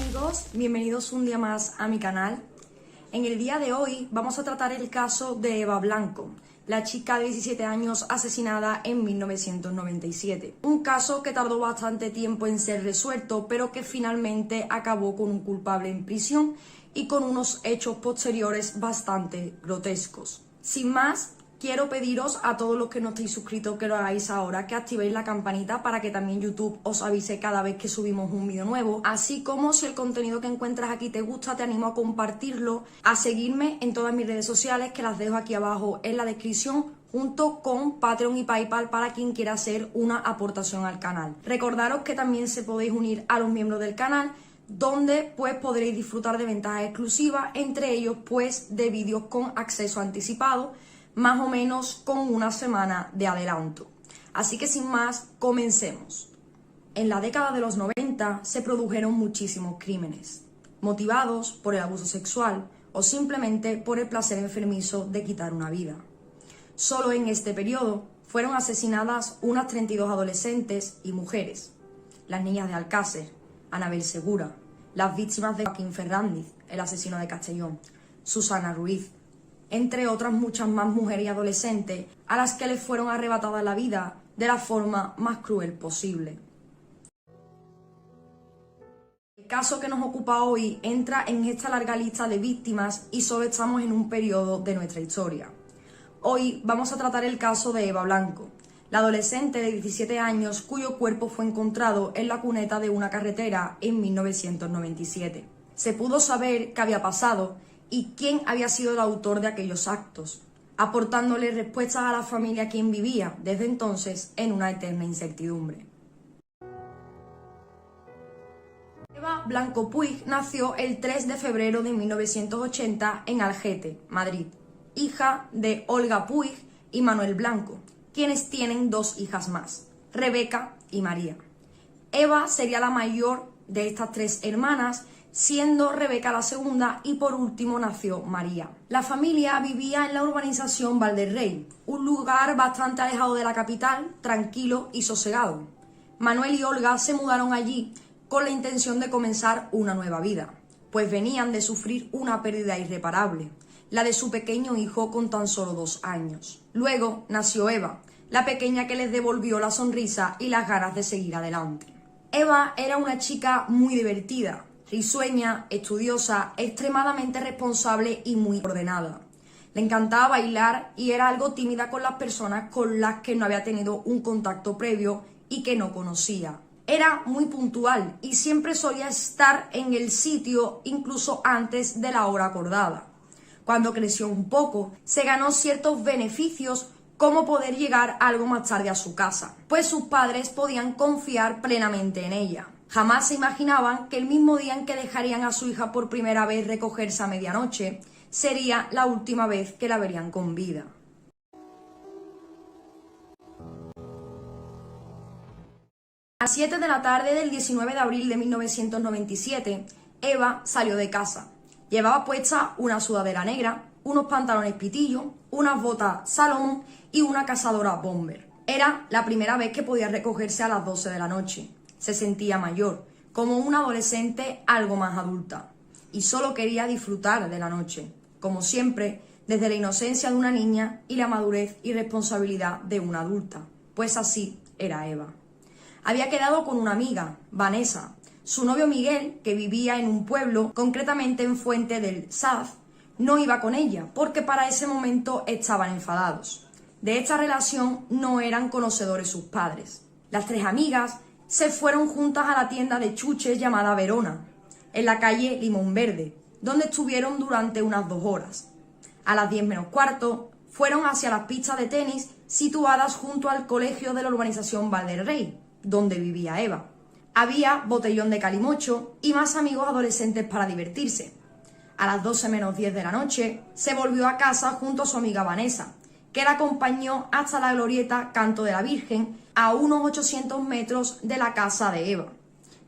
amigos, bienvenidos un día más a mi canal. En el día de hoy vamos a tratar el caso de Eva Blanco, la chica de 17 años asesinada en 1997. Un caso que tardó bastante tiempo en ser resuelto, pero que finalmente acabó con un culpable en prisión y con unos hechos posteriores bastante grotescos. Sin más, quiero pediros a todos los que no estéis suscritos que lo hagáis ahora, que activéis la campanita para que también YouTube os avise cada vez que subimos un vídeo nuevo. Así como si el contenido que encuentras aquí te gusta, te animo a compartirlo, a seguirme en todas mis redes sociales, que las dejo aquí abajo en la descripción, junto con Patreon y PayPal para quien quiera hacer una aportación al canal. Recordaros que también se podéis unir a los miembros del canal, donde pues podréis disfrutar de ventajas exclusivas, entre ellos pues de vídeos con acceso anticipado, más o menos con una semana de adelanto. Así que sin más, comencemos. En la década de los 90 se produjeron muchísimos crímenes, motivados por el abuso sexual o simplemente por el placer enfermizo de quitar una vida. Solo en este periodo fueron asesinadas unas 32 adolescentes y mujeres: las niñas de Alcácer, Anabel Segura, las víctimas de Joaquín Fernández, el asesino de Castellón, Susana Ruiz, entre otras muchas más mujeres y adolescentes a las que les fueron arrebatadas la vida de la forma más cruel posible. El caso que nos ocupa hoy entra en esta larga lista de víctimas y solo estamos en un periodo de nuestra historia. Hoy vamos a tratar el caso de Eva Blanco, la adolescente de 17 años cuyo cuerpo fue encontrado en la cuneta de una carretera en 1997. Se pudo saber qué había pasado y quién había sido el autor de aquellos actos, aportándole respuestas a la familia quien vivía desde entonces en una eterna incertidumbre. Eva Blanco Puig nació el 3 de febrero de 1980 en Algete, Madrid, hija de Olga Puig y Manuel Blanco, quienes tienen dos hijas más, Rebeca y María. Eva sería la mayor de estas tres hermanas, siendo Rebeca la segunda, y por último nació María. La familia vivía en la urbanización Valderrey, un lugar bastante alejado de la capital, tranquilo y sosegado. Manuel y Olga se mudaron allí con la intención de comenzar una nueva vida, pues venían de sufrir una pérdida irreparable, la de su pequeño hijo con tan solo 2 años. Luego nació Eva, la pequeña que les devolvió la sonrisa y las ganas de seguir adelante. Eva era una chica muy divertida, risueña, estudiosa, extremadamente responsable y muy ordenada. Le encantaba bailar y era algo tímida con las personas con las que no había tenido un contacto previo y que no conocía. Era muy puntual y siempre solía estar en el sitio incluso antes de la hora acordada. Cuando creció un poco, se ganó ciertos beneficios, como poder llegar algo más tarde a su casa, pues sus padres podían confiar plenamente en ella. Jamás se imaginaban que el mismo día en que dejarían a su hija por primera vez recogerse a medianoche sería la última vez que la verían con vida. A las 7 de la tarde del 19 de abril de 1997, Eva salió de casa. Llevaba puesta una sudadera negra, unos pantalones pitillo, unas botas Salomon y una cazadora Bomber. Era la primera vez que podía recogerse a las 12 de la noche. Se sentía mayor, como una adolescente algo más adulta, y solo quería disfrutar de la noche, como siempre, desde la inocencia de una niña y la madurez y responsabilidad de una adulta, pues así era Eva. Había quedado con una amiga, Vanessa. Su novio Miguel, que vivía en un pueblo, concretamente en Fuente del Saz, no iba con ella, porque para ese momento estaban enfadados. De esta relación no eran conocedores sus padres. Las tres amigas se fueron juntas a la tienda de chuches llamada Verona, en la calle Limón Verde, donde estuvieron durante unas 2 horas. A las 10 menos cuarto fueron hacia las pistas de tenis situadas junto al colegio de la urbanización Valderrey, donde vivía Eva. Había botellón de calimocho y más amigos adolescentes para divertirse. A las 12 menos 10 de la noche se volvió a casa junto a su amiga Vanessa, que la acompañó hasta la glorieta Canto de la Virgen, a unos 800 metros de la casa de Eva,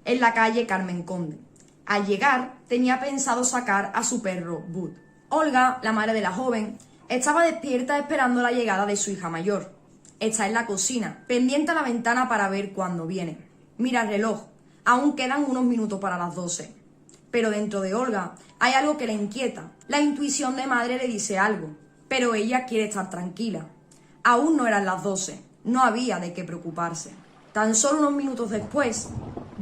en la calle Carmen Conde. Al llegar, tenía pensado sacar a su perro Bud. Olga, la madre de la joven, estaba despierta esperando la llegada de su hija mayor. Está en la cocina, pendiente a la ventana para ver cuándo viene. Mira el reloj, aún quedan unos minutos para las 12. Pero dentro de Olga hay algo que la inquieta. La intuición de madre le dice algo, pero ella quiere estar tranquila. Aún no eran las 12, no había de qué preocuparse. Tan solo unos minutos después,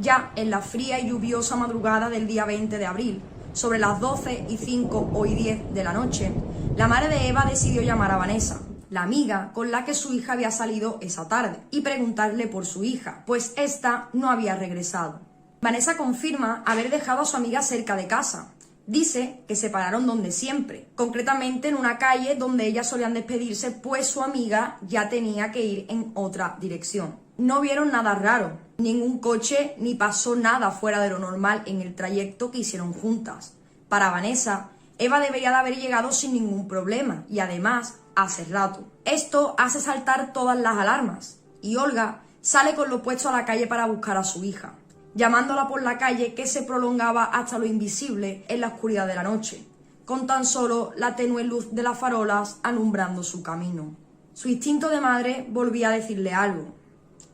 ya en la fría y lluviosa madrugada del día 20 de abril, sobre las 12:05 o 10 de la noche, la madre de Eva decidió llamar a Vanessa, la amiga con la que su hija había salido esa tarde, y preguntarle por su hija, pues ésta no había regresado. Vanessa confirma haber dejado a su amiga cerca de casa. Dice que se pararon donde siempre, concretamente en una calle donde ellas solían despedirse, pues su amiga ya tenía que ir en otra dirección. No vieron nada raro, ningún coche ni pasó nada fuera de lo normal en el trayecto que hicieron juntas. Para Vanessa, Eva debería de haber llegado sin ningún problema y además hace rato. Esto hace saltar todas las alarmas y Olga sale con lo puesto a la calle para buscar a su hija, llamándola por la calle que se prolongaba hasta lo invisible en la oscuridad de la noche, con tan solo la tenue luz de las farolas alumbrando su camino. Su instinto de madre volvía a decirle algo.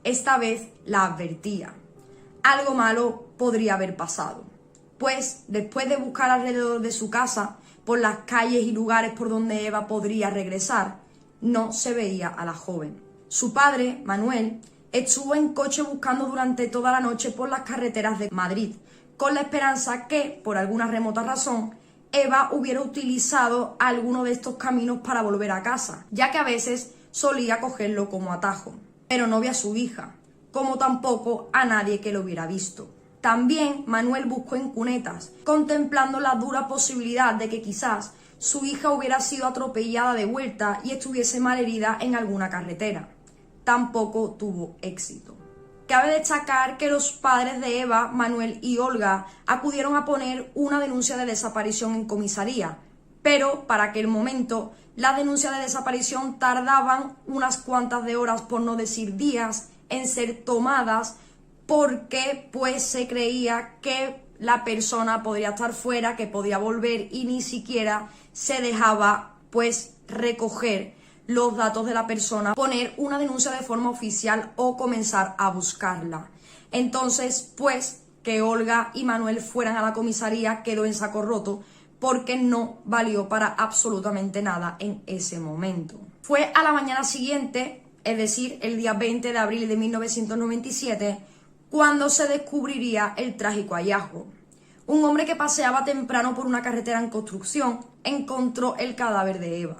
Esta vez la advertía. Algo malo podría haber pasado, pues después de buscar alrededor de su casa, por las calles y lugares por donde Eva podría regresar, no se veía a la joven. Su padre, Manuel, estuvo en coche buscando durante toda la noche por las carreteras de Madrid, con la esperanza que, por alguna remota razón, Eva hubiera utilizado alguno de estos caminos para volver a casa, ya que a veces solía cogerlo como atajo. Pero no vio a su hija, como tampoco a nadie que lo hubiera visto. También Manuel buscó en cunetas, contemplando la dura posibilidad de que quizás su hija hubiera sido atropellada de vuelta y estuviese malherida en alguna carretera. Tampoco tuvo éxito. Cabe destacar que los padres de Eva, Manuel y Olga acudieron a poner una denuncia de desaparición en comisaría, pero para aquel momento las denuncias de desaparición tardaban unas cuantas de horas, por no decir días, en ser tomadas, porque pues se creía que la persona podría estar fuera, que podía volver y ni siquiera se dejaba pues recoger los datos de la persona, poner una denuncia de forma oficial o comenzar a buscarla. Entonces, pues, que Olga y Manuel fueran a la comisaría quedó en saco roto porque no valió para absolutamente nada en ese momento. Fue a la mañana siguiente, es decir, el día 20 de abril de 1997, cuando se descubriría el trágico hallazgo. Un hombre que paseaba temprano por una carretera en construcción encontró el cadáver de Eva,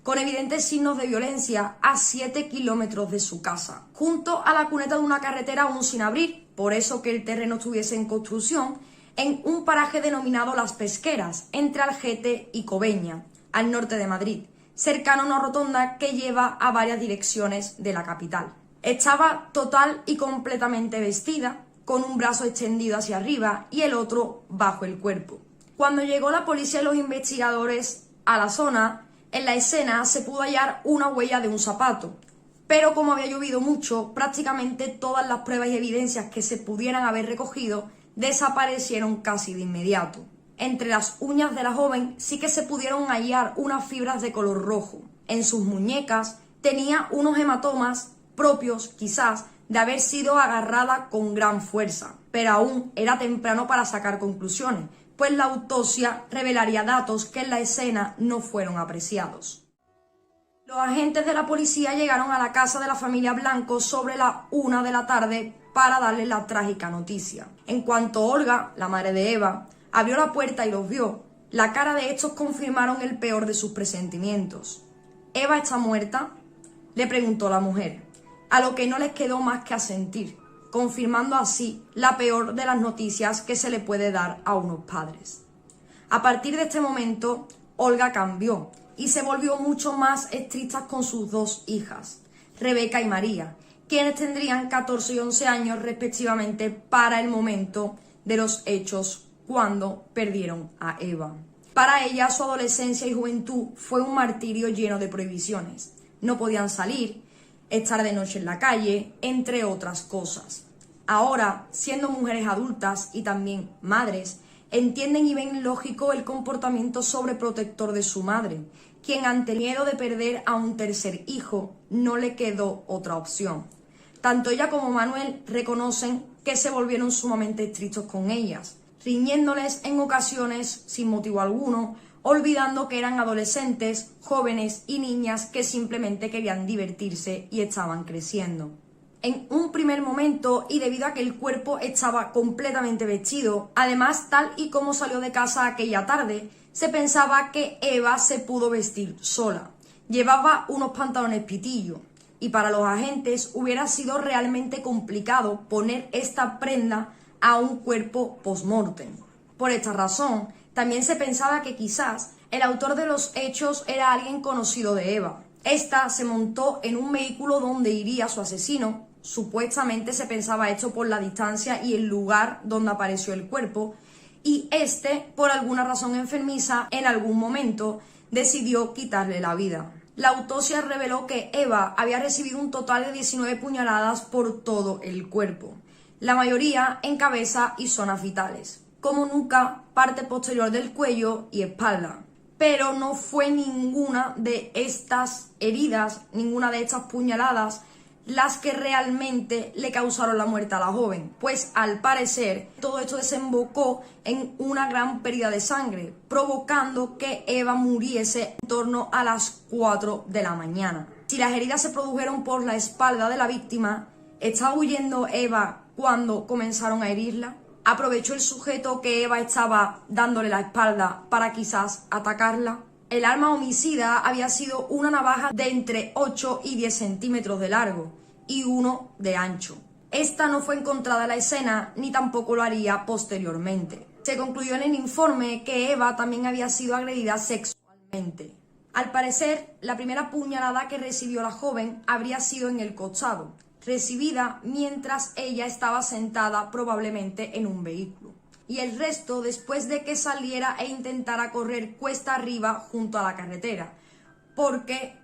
con evidentes signos de violencia, a 7 kilómetros de su casa, junto a la cuneta de una carretera aún sin abrir, por eso que el terreno estuviese en construcción, en un paraje denominado Las Pesqueras, entre Algete y Cobeña, al norte de Madrid, cercano a una rotonda que lleva a varias direcciones de la capital. Estaba total y completamente vestida, con un brazo extendido hacia arriba y el otro bajo el cuerpo. Cuando llegó la policía y los investigadores a la zona, en la escena se pudo hallar una huella de un zapato, pero como había llovido mucho, prácticamente todas las pruebas y evidencias que se pudieran haber recogido desaparecieron casi de inmediato. Entre las uñas de la joven sí que se pudieron hallar unas fibras de color rojo. En sus muñecas tenía unos hematomas propios, quizás, de haber sido agarrada con gran fuerza, pero aún era temprano para sacar conclusiones, pues la autopsia revelaría datos que en la escena no fueron apreciados. Los agentes de la policía llegaron a la casa de la familia Blanco sobre la 1 de la tarde para darle la trágica noticia. En cuanto Olga, la madre de Eva, abrió la puerta y los vio, la cara de estos confirmaron el peor de sus presentimientos. ¿Eva está muerta?, le preguntó la mujer, a lo que no les quedó más que asentir, confirmando así la peor de las noticias que se le puede dar a unos padres. A partir de este momento, Olga cambió y se volvió mucho más estricta con sus dos hijas, Rebeca y María, quienes tendrían 14 y 11 años respectivamente para el momento de los hechos cuando perdieron a Eva. Para ella, su adolescencia y juventud fue un martirio lleno de prohibiciones. No podían salir, estar de noche en la calle, entre otras cosas. Ahora, siendo mujeres adultas y también madres, entienden y ven lógico el comportamiento sobreprotector de su madre, quien ante el miedo de perder a un tercer hijo no le quedó otra opción. Tanto ella como Manuel reconocen que se volvieron sumamente estrictos con ellas, riñéndoles en ocasiones sin motivo alguno, olvidando que eran adolescentes, jóvenes y niñas que simplemente querían divertirse y estaban creciendo. En un primer momento, y debido a que el cuerpo estaba completamente vestido, además tal y como salió de casa aquella tarde, se pensaba que Eva se pudo vestir sola. Llevaba unos pantalones pitillo, y para los agentes hubiera sido realmente complicado poner esta prenda a un cuerpo post-mortem. Por esta razón, también se pensaba que quizás el autor de los hechos era alguien conocido de Eva. Esta se montó en un vehículo donde iría su asesino. Supuestamente se pensaba esto por la distancia y el lugar donde apareció el cuerpo, y este, por alguna razón enfermiza, en algún momento decidió quitarle la vida. La autopsia reveló que Eva había recibido un total de 19 puñaladas por todo el cuerpo, la mayoría en cabeza y zonas vitales, como nunca parte posterior del cuello y espalda. Pero no fue ninguna de estas heridas, ninguna de estas puñaladas, las que realmente le causaron la muerte a la joven, pues al parecer todo esto desembocó en una gran pérdida de sangre, provocando que Eva muriese en torno a las 4 de la mañana. Si las heridas se produjeron por la espalda de la víctima, ¿estaba huyendo Eva cuando comenzaron a herirla? ¿Aprovechó el sujeto que Eva estaba dándole la espalda para quizás atacarla? El arma homicida había sido una navaja de entre 8 y 10 centímetros de largo y 1 de ancho. Esta no fue encontrada en la escena ni tampoco lo haría posteriormente. Se concluyó en el informe que Eva también había sido agredida sexualmente. Al parecer, la primera puñalada que recibió la joven habría sido en el costado, recibida mientras ella estaba sentada probablemente en un vehículo, y el resto después de que saliera e intentara correr cuesta arriba junto a la carretera, porque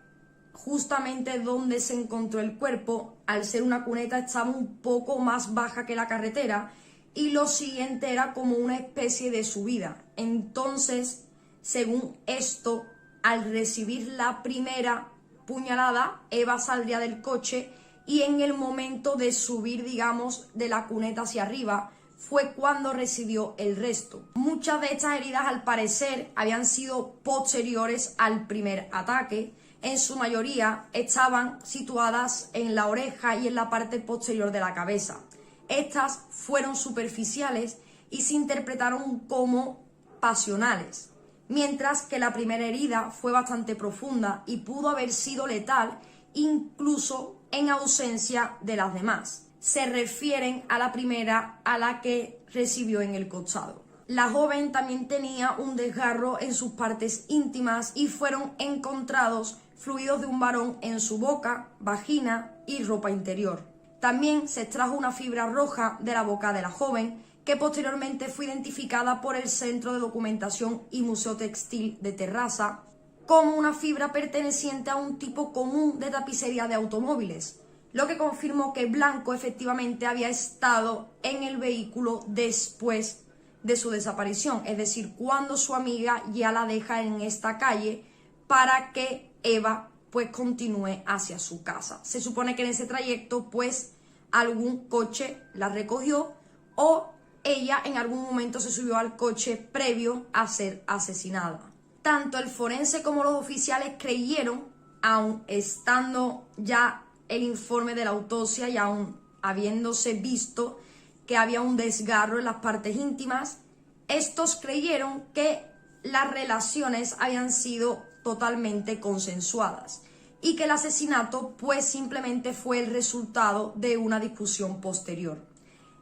justamente donde se encontró el cuerpo, al ser una cuneta, estaba un poco más baja que la carretera y lo siguiente era como una especie de subida. Entonces, según esto, al recibir la primera puñalada, Eva saldría del coche y en el momento de subir, digamos, de la cuneta hacia arriba, fue cuando recibió el resto. Muchas de estas heridas, al parecer, habían sido posteriores al primer ataque. En su mayoría estaban situadas en la oreja y en la parte posterior de la cabeza. Estas fueron superficiales y se interpretaron como pasionales, mientras que la primera herida fue bastante profunda y pudo haber sido letal incluso en ausencia de las demás. Se refieren a la primera, a la que recibió en el costado. La joven también tenía un desgarro en sus partes íntimas y fueron encontrados fluidos de un varón en su boca, vagina y ropa interior. También se extrajo una fibra roja de la boca de la joven, que posteriormente fue identificada por el Centro de Documentación y Museo Textil de Terrassa como una fibra perteneciente a un tipo común de tapicería de automóviles, lo que confirmó que Blanco efectivamente había estado en el vehículo después de su desaparición, es decir, cuando su amiga ya la deja en esta calle para que Eva pues continúe hacia su casa. Se supone que en ese trayecto pues algún coche la recogió o ella en algún momento se subió al coche previo a ser asesinada. Tanto el forense como los oficiales creyeron, aun estando ya el informe de la autopsia y aun habiéndose visto que había un desgarro en las partes íntimas, estos creyeron que las relaciones habían sido totalmente consensuadas y que el asesinato pues simplemente fue el resultado de una discusión posterior.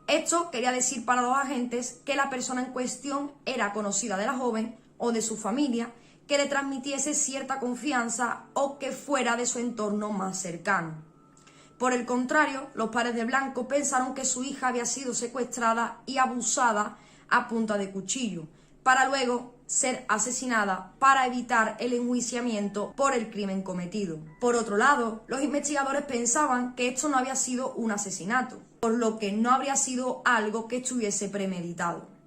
Esto quería decir para los agentes que la persona en cuestión era conocida de la joven o de su familia, que le transmitiese cierta confianza o que fuera de su entorno más cercano. Por el contrario, los padres de Blanco pensaron que su hija había sido secuestrada y abusada a punta de cuchillo, para luego ser asesinada para evitar el enjuiciamiento por el crimen cometido. Por otro lado, los investigadores pensaban que esto no había sido un asesinato, por lo que no habría sido algo que estuviese premeditado.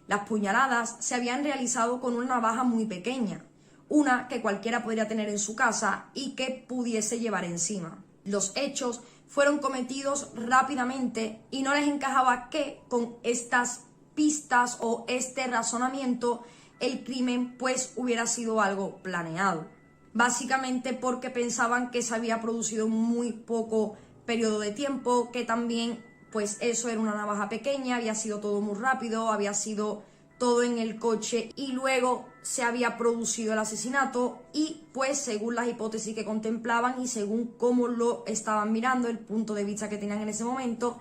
Las puñaladas se habían realizado con una navaja muy pequeña, una que cualquiera podría tener en su casa y que pudiese llevar encima. Los hechos fueron cometidos rápidamente y no les encajaba que con estas pistas o este razonamiento, el crimen pues hubiera sido algo planeado. Básicamente porque pensaban que se había producido en muy poco periodo de tiempo, que también pues eso era una navaja pequeña, había sido todo muy rápido, había sido todo en el coche y luego se había producido el asesinato y pues según las hipótesis que contemplaban y según cómo lo estaban mirando, el punto de vista que tenían en ese momento,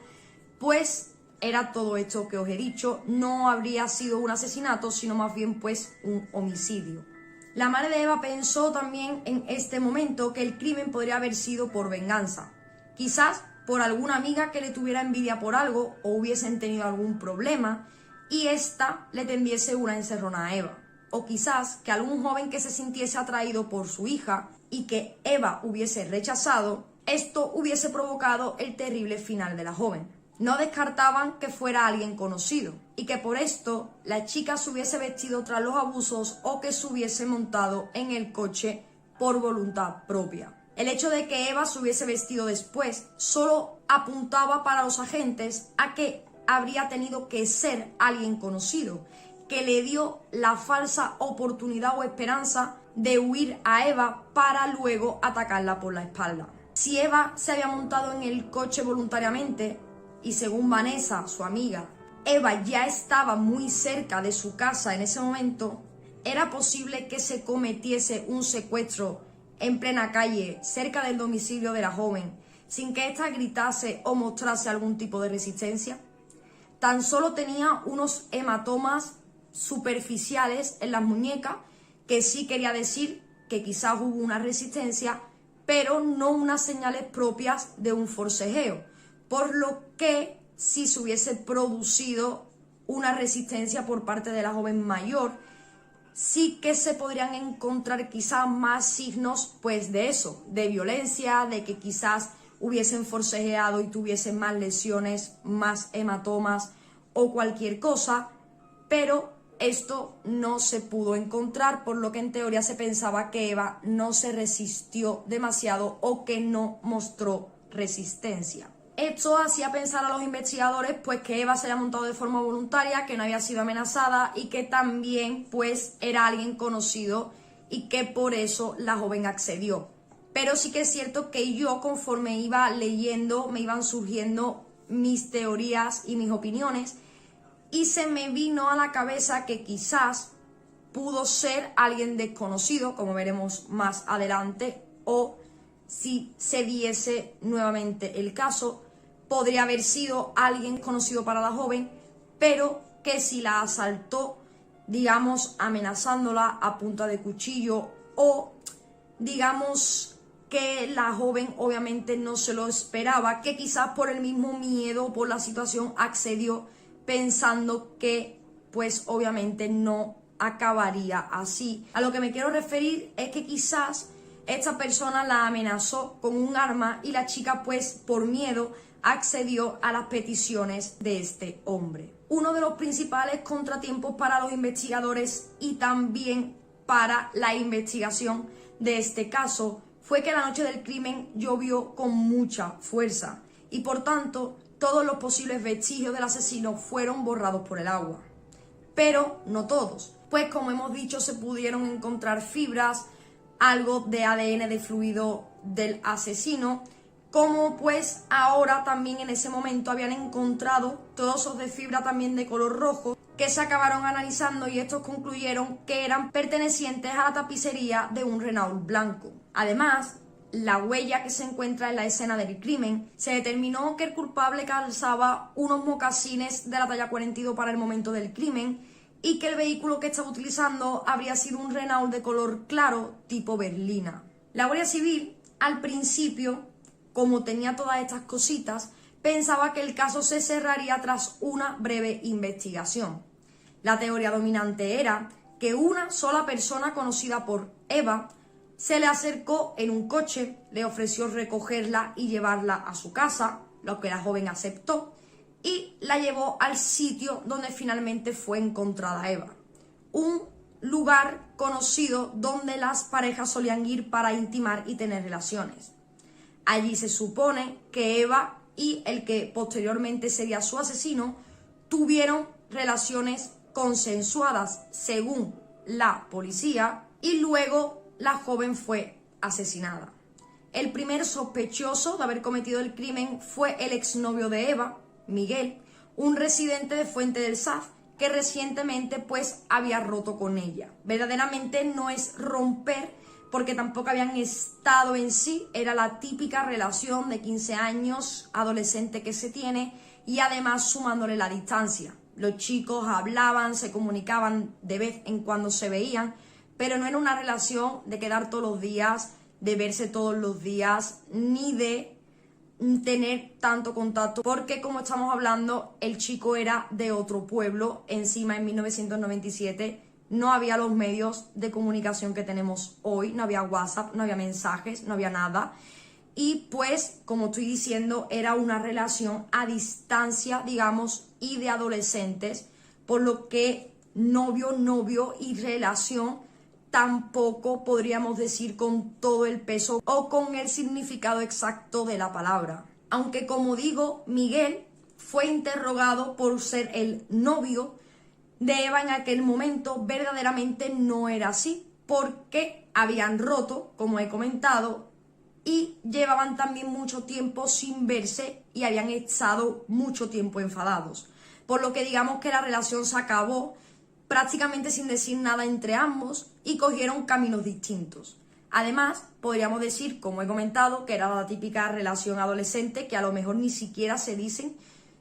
pues era todo esto que os he dicho, no habría sido un asesinato, sino más bien pues un homicidio. La madre de Eva pensó también en este momento que el crimen podría haber sido por venganza, quizás por alguna amiga que le tuviera envidia por algo o hubiesen tenido algún problema y ésta le tendiese una encerrona a Eva. O quizás que algún joven que se sintiese atraído por su hija y que Eva hubiese rechazado, esto hubiese provocado el terrible final de la joven. No descartaban que fuera alguien conocido y que por esto la chica se hubiese vestido tras los abusos o que se hubiese montado en el coche por voluntad propia. El hecho de que Eva se hubiese vestido después solo apuntaba para los agentes a que habría tenido que ser alguien conocido, que le dio la falsa oportunidad o esperanza de huir a Eva para luego atacarla por la espalda. Si Eva se había montado en el coche voluntariamente y según Vanessa, su amiga, Eva ya estaba muy cerca de su casa en ese momento, era posible que se cometiese un secuestro en plena calle, cerca del domicilio de la joven, sin que ésta gritase o mostrase algún tipo de resistencia. Tan solo tenía unos hematomas superficiales en las muñecas, que sí quería decir que quizás hubo una resistencia, pero no unas señales propias de un forcejeo, por lo que si se hubiese producido una resistencia por parte de la joven mayor, sí que se podrían encontrar quizás más signos pues de eso, de violencia, de que quizás hubiesen forcejeado y tuviesen más lesiones, más hematomas o cualquier cosa, pero esto no se pudo encontrar, por lo que en teoría se pensaba que Eva no se resistió demasiado o que no mostró resistencia. Esto hacía pensar a los investigadores pues que Eva se había montado de forma voluntaria, que no había sido amenazada y que también pues era alguien conocido y que por eso la joven accedió. Pero sí que es cierto que yo, conforme iba leyendo, me iban surgiendo mis teorías y mis opiniones y se me vino a la cabeza que quizás pudo ser alguien desconocido, como veremos más adelante, o si se diese nuevamente el caso, podría haber sido alguien conocido para la joven, pero que si la asaltó, digamos, amenazándola a punta de cuchillo o, digamos, que la joven obviamente no se lo esperaba, que quizás por el mismo miedo, por la situación, accedió pensando que, pues, obviamente no acabaría así. A lo que me quiero referir es que quizás esta persona la amenazó con un arma y la chica, pues, por miedo, accedió a las peticiones de este hombre. Uno de los principales contratiempos para los investigadores y también para la investigación de este caso fue que la noche del crimen llovió con mucha fuerza y por tanto todos los posibles vestigios del asesino fueron borrados por el agua. Pero no todos, pues como hemos dicho se pudieron encontrar fibras, algo de ADN de fluido del asesino, como pues ahora también en ese momento habían encontrado trozos de fibra también de color rojo que se acabaron analizando y estos concluyeron que eran pertenecientes a la tapicería de un Renault blanco. Además, la huella que se encuentra en la escena del crimen se determinó que el culpable calzaba unos mocasines de la talla 42 para el momento del crimen y que el vehículo que estaba utilizando habría sido un Renault de color claro tipo berlina. La Guardia Civil al principio, como tenía todas estas cositas, pensaba que el caso se cerraría tras una breve investigación. La teoría dominante era que una sola persona conocida por Eva se le acercó en un coche, le ofreció recogerla y llevarla a su casa, lo que la joven aceptó, y la llevó al sitio donde finalmente fue encontrada Eva. Un lugar conocido donde las parejas solían ir para intimar y tener relaciones. Allí se supone que Eva y el que posteriormente sería su asesino tuvieron relaciones consensuadas según la policía y luego la joven fue asesinada. El primer sospechoso de haber cometido el crimen fue el exnovio de Eva, Miguel, un residente de Fuente del Saz que recientemente pues había roto con ella. Verdaderamente no es romper porque tampoco habían estado en sí, era la típica relación de 15 años adolescente que se tiene y además sumándole la distancia. Los chicos hablaban, se comunicaban de vez en cuando se veían, pero no era una relación de quedar todos los días, de verse todos los días, ni de tener tanto contacto, porque como estamos hablando, el chico era de otro pueblo, encima en 1997 no había los medios de comunicación que tenemos hoy, no había WhatsApp, no había mensajes, no había nada. Y pues, como estoy diciendo, era una relación a distancia, digamos, y de adolescentes, por lo que novio y relación tampoco podríamos decir con todo el peso o con el significado exacto de la palabra. Aunque, como digo, Miguel fue interrogado por ser el novio de Eva en aquel momento, verdaderamente no era así, porque habían roto, como he comentado, y llevaban también mucho tiempo sin verse y habían estado mucho tiempo enfadados. Por lo que digamos que la relación se acabó prácticamente sin decir nada entre ambos y cogieron caminos distintos. Además, podríamos decir, como he comentado, que era la típica relación adolescente que a lo mejor ni siquiera se dicen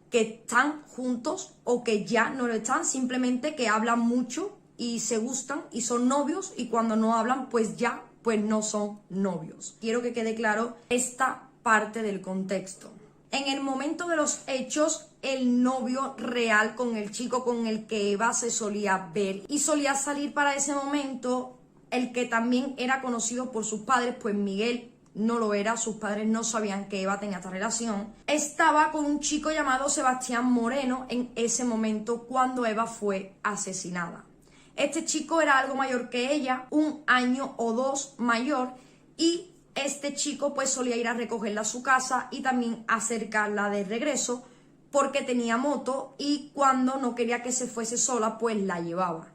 que están juntos o que ya no lo están, simplemente que hablan mucho y se gustan y son novios y cuando no hablan pues ya pues no son novios. Quiero que quede claro esta parte del contexto. En el momento de los hechos, el novio real con el chico con el que Eva se solía ver y solía salir para ese momento, el que también era conocido por sus padres, pues Miguel no lo era, sus padres no sabían que Eva tenía esta relación, estaba con un chico llamado Sebastián Moreno en ese momento cuando Eva fue asesinada. Este chico era algo mayor que ella, 1 año o 2 mayor, y este chico pues solía ir a recogerla a su casa y también acercarla de regreso porque tenía moto y cuando no quería que se fuese sola pues la llevaba.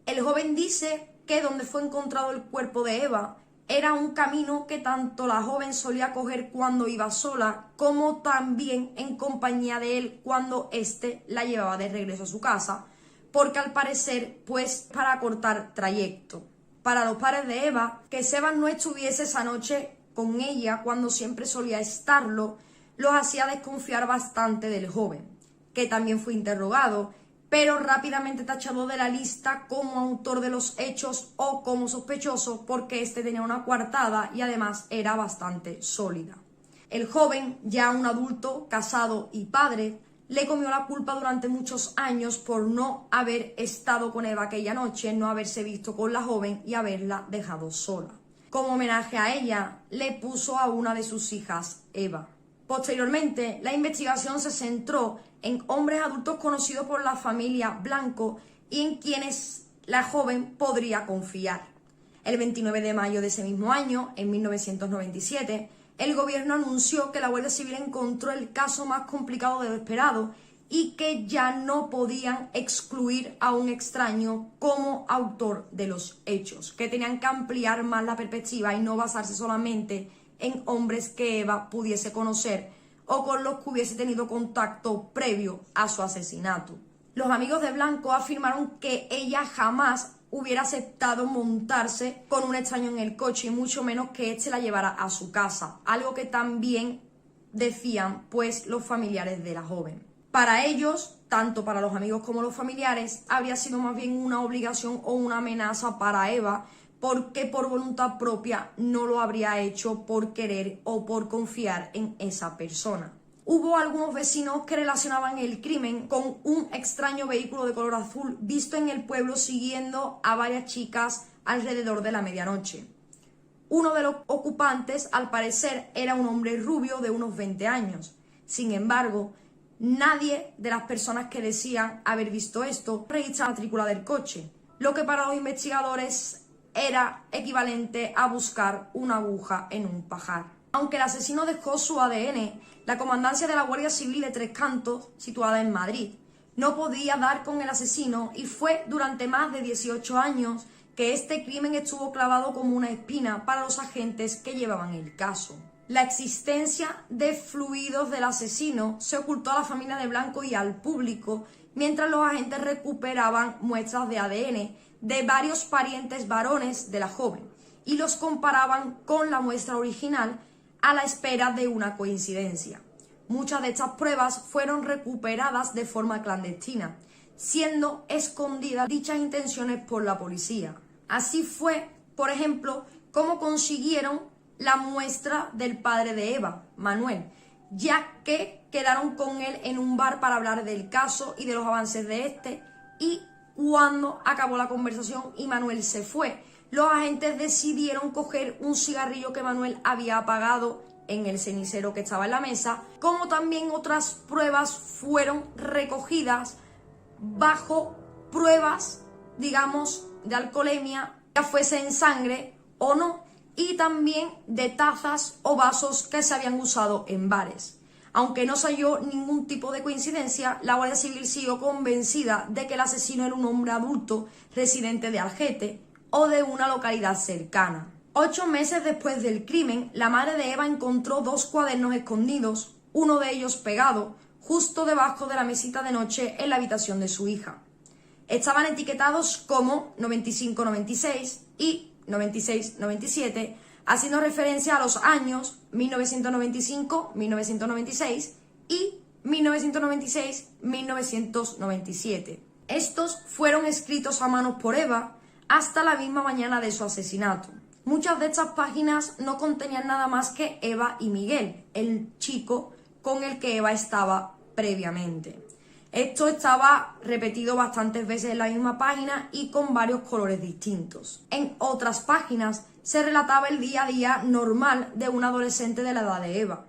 El joven dice que donde fue encontrado el cuerpo de Eva era un camino que tanto la joven solía coger cuando iba sola como también en compañía de él cuando éste la llevaba de regreso a su casa, porque al parecer pues para cortar trayecto. Para los padres de Eva, que Sebas no estuviese esa noche con ella cuando siempre solía estarlo, los hacía desconfiar bastante del joven, que también fue interrogado, pero rápidamente tachado de la lista como autor de los hechos o como sospechoso porque este tenía una coartada y además era bastante sólida. El joven, ya un adulto, casado y padre, le comió la culpa durante muchos años por no haber estado con Eva aquella noche, no haberse visto con la joven y haberla dejado sola. Como homenaje a ella, le puso a una de sus hijas Eva. Posteriormente, la investigación se centró en hombres adultos conocidos por la familia Blanco y en quienes la joven podría confiar. El 29 de mayo de ese mismo año, en 1997, el gobierno anunció que la Guardia Civil encontró el caso más complicado de lo esperado y que ya no podían excluir a un extraño como autor de los hechos, que tenían que ampliar más la perspectiva y no basarse solamente en hombres que Eva pudiese conocer o con los que hubiese tenido contacto previo a su asesinato. Los amigos de Blanco afirmaron que ella jamás hubiera aceptado montarse con un extraño en el coche y mucho menos que éste la llevara a su casa, algo que también decían pues los familiares de la joven. Para ellos, tanto para los amigos como los familiares, habría sido más bien una obligación o una amenaza para Eva, porque por voluntad propia no lo habría hecho por querer o por confiar en esa persona. Hubo algunos vecinos que relacionaban el crimen con un extraño vehículo de color azul visto en el pueblo siguiendo a varias chicas alrededor de la medianoche. Uno de los ocupantes, al parecer, era un hombre rubio de unos 20 años. Sin embargo, nadie de las personas que decían haber visto esto registra la matrícula del coche, lo que para los investigadores era equivalente a buscar una aguja en un pajar. Aunque el asesino dejó su ADN, la comandancia de la Guardia Civil de Tres Cantos, situada en Madrid, no podía dar con el asesino y fue durante más de 18 años que este crimen estuvo clavado como una espina para los agentes que llevaban el caso. La existencia de fluidos del asesino se ocultó a la familia de Blanco y al público mientras los agentes recuperaban muestras de ADN de varios parientes varones de la joven y los comparaban con la muestra original a la espera de una coincidencia. Muchas de estas pruebas fueron recuperadas de forma clandestina, siendo escondidas dichas intenciones por la policía. Así fue, por ejemplo, como consiguieron la muestra del padre de Eva, Manuel, ya que quedaron con él en un bar para hablar del caso y de los avances de este, y cuando acabó la conversación y Manuel se fue, los agentes decidieron coger un cigarrillo que Manuel había apagado en el cenicero que estaba en la mesa, como también otras pruebas fueron recogidas bajo pruebas, digamos, de alcoholemia, ya fuese en sangre o no, y también de tazas o vasos que se habían usado en bares. Aunque no se halló ningún tipo de coincidencia, la Guardia Civil siguió convencida de que el asesino era un hombre adulto residente de Algete o de una localidad cercana. 8 meses después del crimen, la madre de Eva encontró 2 cuadernos escondidos, uno de ellos pegado, justo debajo de la mesita de noche en la habitación de su hija. Estaban etiquetados como 95-96 y 96-97, haciendo referencia a los años 1995-1996 y 1996-1997. Estos fueron escritos a mano por Eva hasta la misma mañana de su asesinato. Muchas de estas páginas no contenían nada más que Eva y Miguel, el chico con el que Eva estaba previamente. Esto estaba repetido bastantes veces en la misma página y con varios colores distintos. En otras páginas se relataba el día a día normal de un adolescente de la edad de Eva.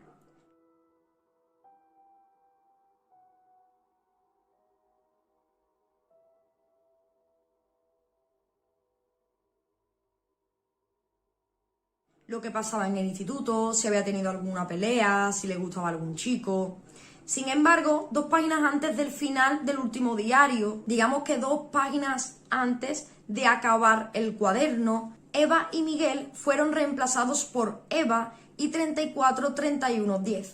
Lo que pasaba en el instituto, si había tenido alguna pelea, si le gustaba algún chico. Sin embargo, 2 páginas antes del final del último diario, digamos que 2 páginas antes de acabar el cuaderno, Eva y Miguel fueron reemplazados por Eva y 34-31-10.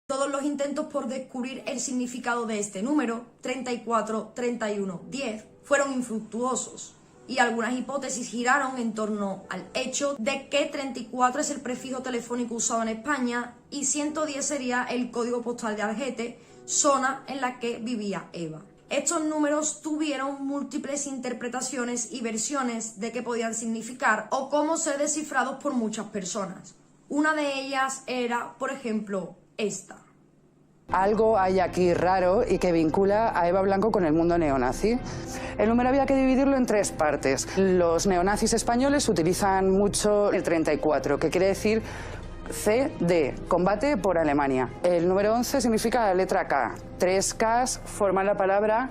Todos los intentos por descubrir el significado de este número, 34-31-10, fueron infructuosos. Y algunas hipótesis giraron en torno al hecho de que 34 es el prefijo telefónico usado en España y 110 sería el código postal de Algete, zona en la que vivía Eva. Estos números tuvieron múltiples interpretaciones y versiones de qué podían significar o cómo ser descifrados por muchas personas. Una de ellas era, por ejemplo, esta. Algo hay aquí raro y que vincula a Eva Blanco con el mundo neonazi. El número había que dividirlo en 3 partes. Los neonazis españoles utilizan mucho el 34, que quiere decir C de combate por Alemania. El número 11 significa la letra K. 3 Ks forman la palabra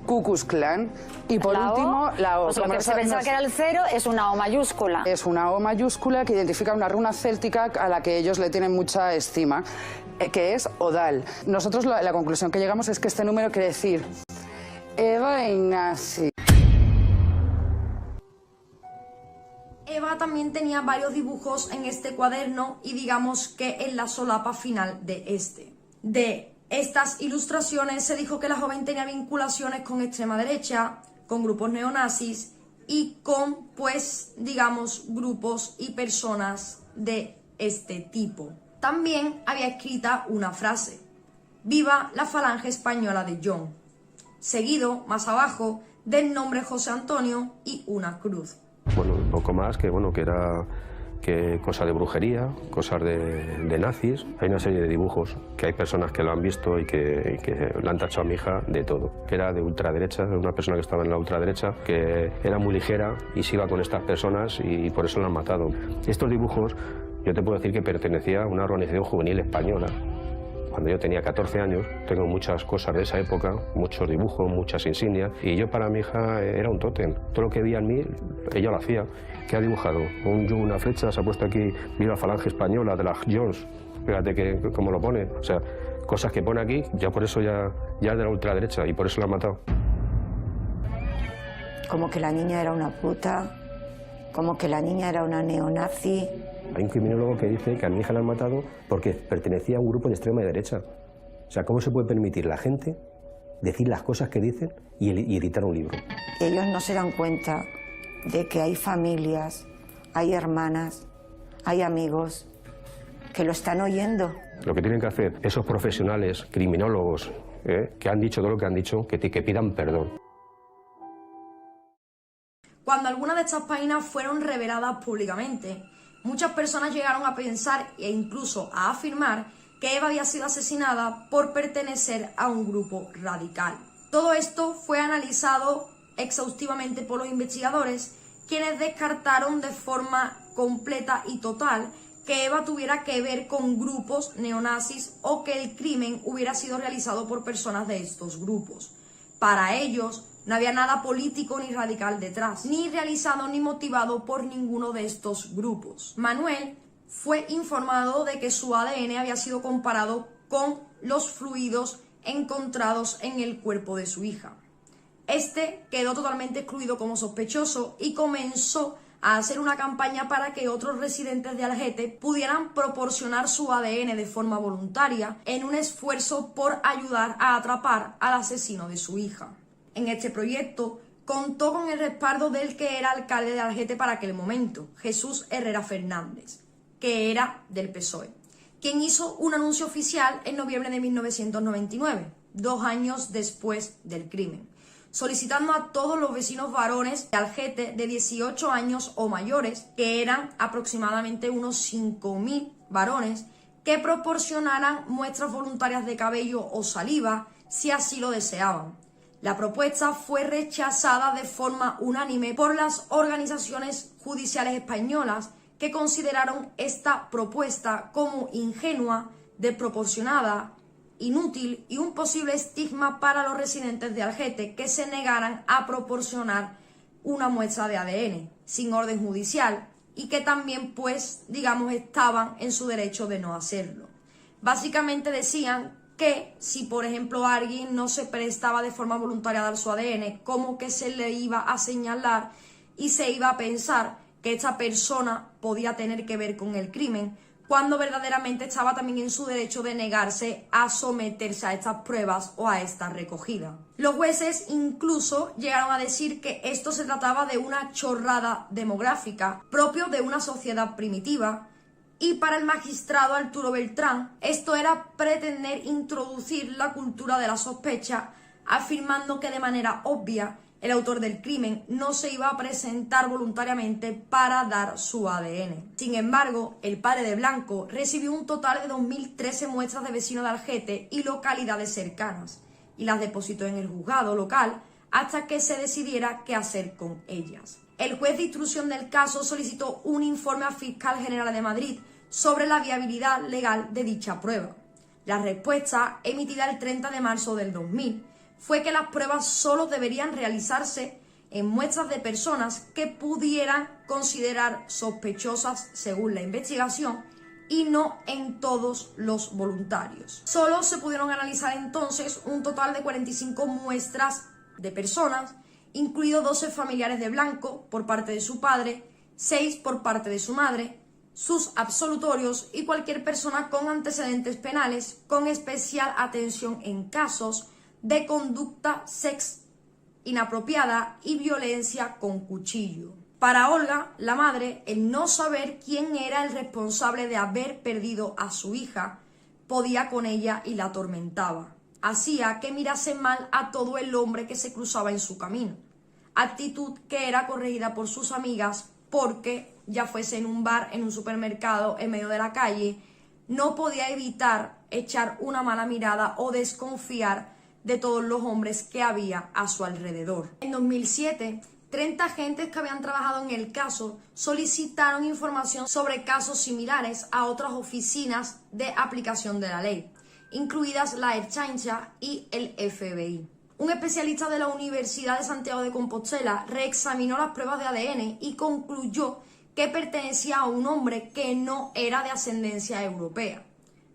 Ku Klux Klan. Y por último, la O. Pues lo que se pensaba que era el 0 es una O mayúscula. Es una O mayúscula que identifica una runa céltica a la que ellos le tienen mucha estima, que es Odal. Nosotros la conclusión que llegamos es que este número quiere decir Eva y nazi. Eva también tenía varios dibujos en este cuaderno y digamos que en la solapa final de este. De estas ilustraciones se dijo que la joven tenía vinculaciones con extrema derecha, con grupos neonazis y con, pues, digamos, grupos y personas de este tipo. También había escrita una frase: «Viva la falange española de John», seguido, más abajo, del nombre José Antonio y una cruz. Bueno, un poco más que, bueno, que era cosas de brujería, cosas de nazis. Hay una serie de dibujos que hay personas que lo han visto y que le han tachado a mi hija de todo. Que era de ultraderecha, una persona que estaba en la ultraderecha, que era muy ligera y se iba con estas personas y por eso la han matado. Estos dibujos, yo te puedo decir que pertenecía a una organización juvenil española. Cuando yo tenía 14 años, tengo muchas cosas de esa época, muchos dibujos, muchas insignias, y yo para mi hija era un tótem. Todo lo que veía en mí, ella lo hacía. ¿Qué ha dibujado? Un yugo, una flecha, se ha puesto aquí, viva la falange española de las Jones. Fíjate que cómo lo pone, o sea, cosas que pone aquí, ya por eso ya es de la ultraderecha y por eso la han matado. Como que la niña era una puta, como que la niña era una neonazi. Hay un criminólogo que dice que a mi hija la han matado porque pertenecía a un grupo de extrema derecha. O sea, ¿cómo se puede permitir la gente decir las cosas que dicen y editar un libro? Ellos no se dan cuenta de que hay familias, hay hermanas, hay amigos que lo están oyendo. Lo que tienen que hacer esos profesionales, criminólogos, que han dicho todo lo que han dicho, que pidan perdón. Cuando algunas de estas páginas fueron reveladas públicamente, muchas personas llegaron a pensar e incluso a afirmar que Eva había sido asesinada por pertenecer a un grupo radical. Todo esto fue analizado exhaustivamente por los investigadores, quienes descartaron de forma completa y total que Eva tuviera que ver con grupos neonazis o que el crimen hubiera sido realizado por personas de estos grupos. Para ellos, no había nada político ni radical detrás, ni realizado ni motivado por ninguno de estos grupos. Manuel fue informado de que su ADN había sido comparado con los fluidos encontrados en el cuerpo de su hija. Este quedó totalmente excluido como sospechoso y comenzó a hacer una campaña para que otros residentes de Algete pudieran proporcionar su ADN de forma voluntaria en un esfuerzo por ayudar a atrapar al asesino de su hija. En este proyecto contó con el respaldo del que era alcalde de Algete para aquel momento, Jesús Herrera Fernández, que era del PSOE, quien hizo un anuncio oficial en noviembre de 1999, 2 años después del crimen, solicitando a todos los vecinos varones de Algete de 18 años o mayores, que eran aproximadamente unos 5.000 varones, que proporcionaran muestras voluntarias de cabello o saliva si así lo deseaban. La propuesta fue rechazada de forma unánime por las organizaciones judiciales españolas, que consideraron esta propuesta como ingenua, desproporcionada, inútil y un posible estigma para los residentes de Algete que se negaran a proporcionar una muestra de ADN sin orden judicial y que también, pues, digamos, estaban en su derecho de no hacerlo. Básicamente decían que si, por ejemplo, alguien no se prestaba de forma voluntaria a dar su ADN, como que se le iba a señalar y se iba a pensar que esta persona podía tener que ver con el crimen, cuando verdaderamente estaba también en su derecho de negarse a someterse a estas pruebas o a esta recogida. Los jueces incluso llegaron a decir que esto se trataba de una chorrada demográfica propio de una sociedad primitiva, y para el magistrado Arturo Beltrán esto era pretender introducir la cultura de la sospecha, afirmando que de manera obvia el autor del crimen no se iba a presentar voluntariamente para dar su ADN. Sin embargo, el padre de Blanco recibió un total de 2.013 muestras de vecinos de Algete y localidades cercanas, y las depositó en el juzgado local hasta que se decidiera qué hacer con ellas. El juez de instrucción del caso solicitó un informe al fiscal general de Madrid sobre la viabilidad legal de dicha prueba. La respuesta, emitida el 30 de marzo del 2000, fue que las pruebas solo deberían realizarse en muestras de personas que pudieran considerar sospechosas según la investigación y no en todos los voluntarios. Solo se pudieron analizar entonces un total de 45 muestras de personas, incluidos 12 familiares de Blanco por parte de su padre, 6 por parte de su madre, sus absolutorios y cualquier persona con antecedentes penales, con especial atención en casos de conducta sex inapropiada y violencia con cuchillo. Para Olga, la madre, el no saber quién era el responsable de haber perdido a su hija podía con ella y la atormentaba. Hacía que mirase mal a todo el hombre que se cruzaba en su camino, actitud que era corregida por sus amigas porque, ya fuese en un bar, en un supermercado, en medio de la calle, no podía evitar echar una mala mirada o desconfiar de todos los hombres que había a su alrededor. En 2007, 30 agentes que habían trabajado en el caso solicitaron información sobre casos similares a otras oficinas de aplicación de la ley, incluidas la Ertzaintza y el FBI. Un especialista de la Universidad de Santiago de Compostela reexaminó las pruebas de ADN y concluyó que pertenecía a un hombre que no era de ascendencia europea.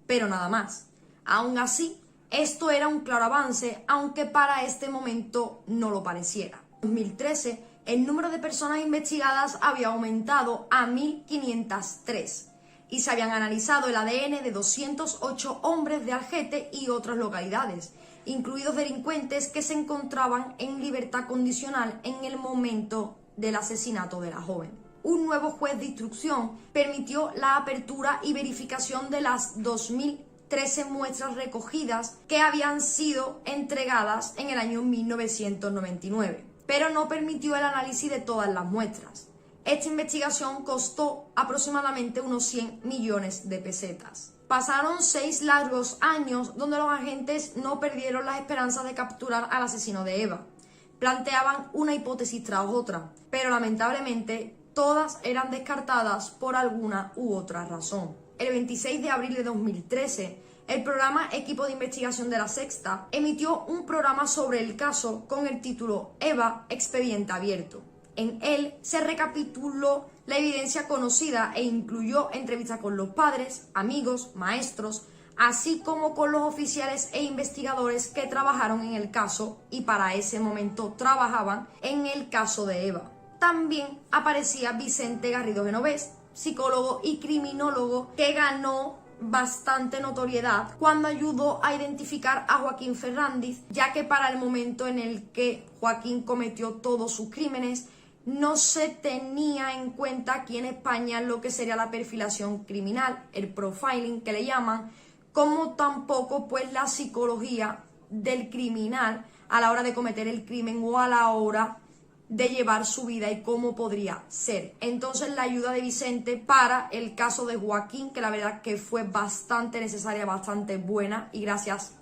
pero nada más. Aún así, esto era un claro avance, aunque para este momento no lo pareciera. En 2013, el número de personas investigadas había aumentado a 1.503 y se habían analizado el ADN de 208 hombres de Algete y otras localidades, incluidos delincuentes que se encontraban en libertad condicional en el momento del asesinato de la joven. Un nuevo juez de instrucción permitió la apertura y verificación de las 2.013 muestras recogidas que habían sido entregadas en el año 1999, pero no permitió el análisis de todas las muestras. Esta investigación costó aproximadamente unos 100 millones de pesetas. Pasaron 6 largos años donde los agentes no perdieron las esperanzas de capturar al asesino de Eva. Planteaban una hipótesis tras otra, pero lamentablemente todas eran descartadas por alguna u otra razón. El 26 de abril de 2013, el programa Equipo de Investigación de La Sexta emitió un programa sobre el caso con el título Eva, expediente abierto. En él se recapituló la evidencia conocida e incluyó entrevistas con los padres, amigos, maestros, así como con los oficiales e investigadores que trabajaron en el caso y para ese momento trabajaban en el caso de Eva. También aparecía Vicente Garrido Genovés, psicólogo y criminólogo que ganó bastante notoriedad cuando ayudó a identificar a Joaquín Ferrandiz, ya que para el momento en el que Joaquín cometió todos sus crímenes, no se tenía en cuenta aquí en España lo que sería la perfilación criminal, el profiling que le llaman, como tampoco pues la psicología del criminal a la hora de cometer el crimen o a la hora de llevar su vida y cómo podría ser. Entonces la ayuda de Vicente para el caso de Joaquín, que la verdad que fue bastante necesaria, bastante buena, y gracias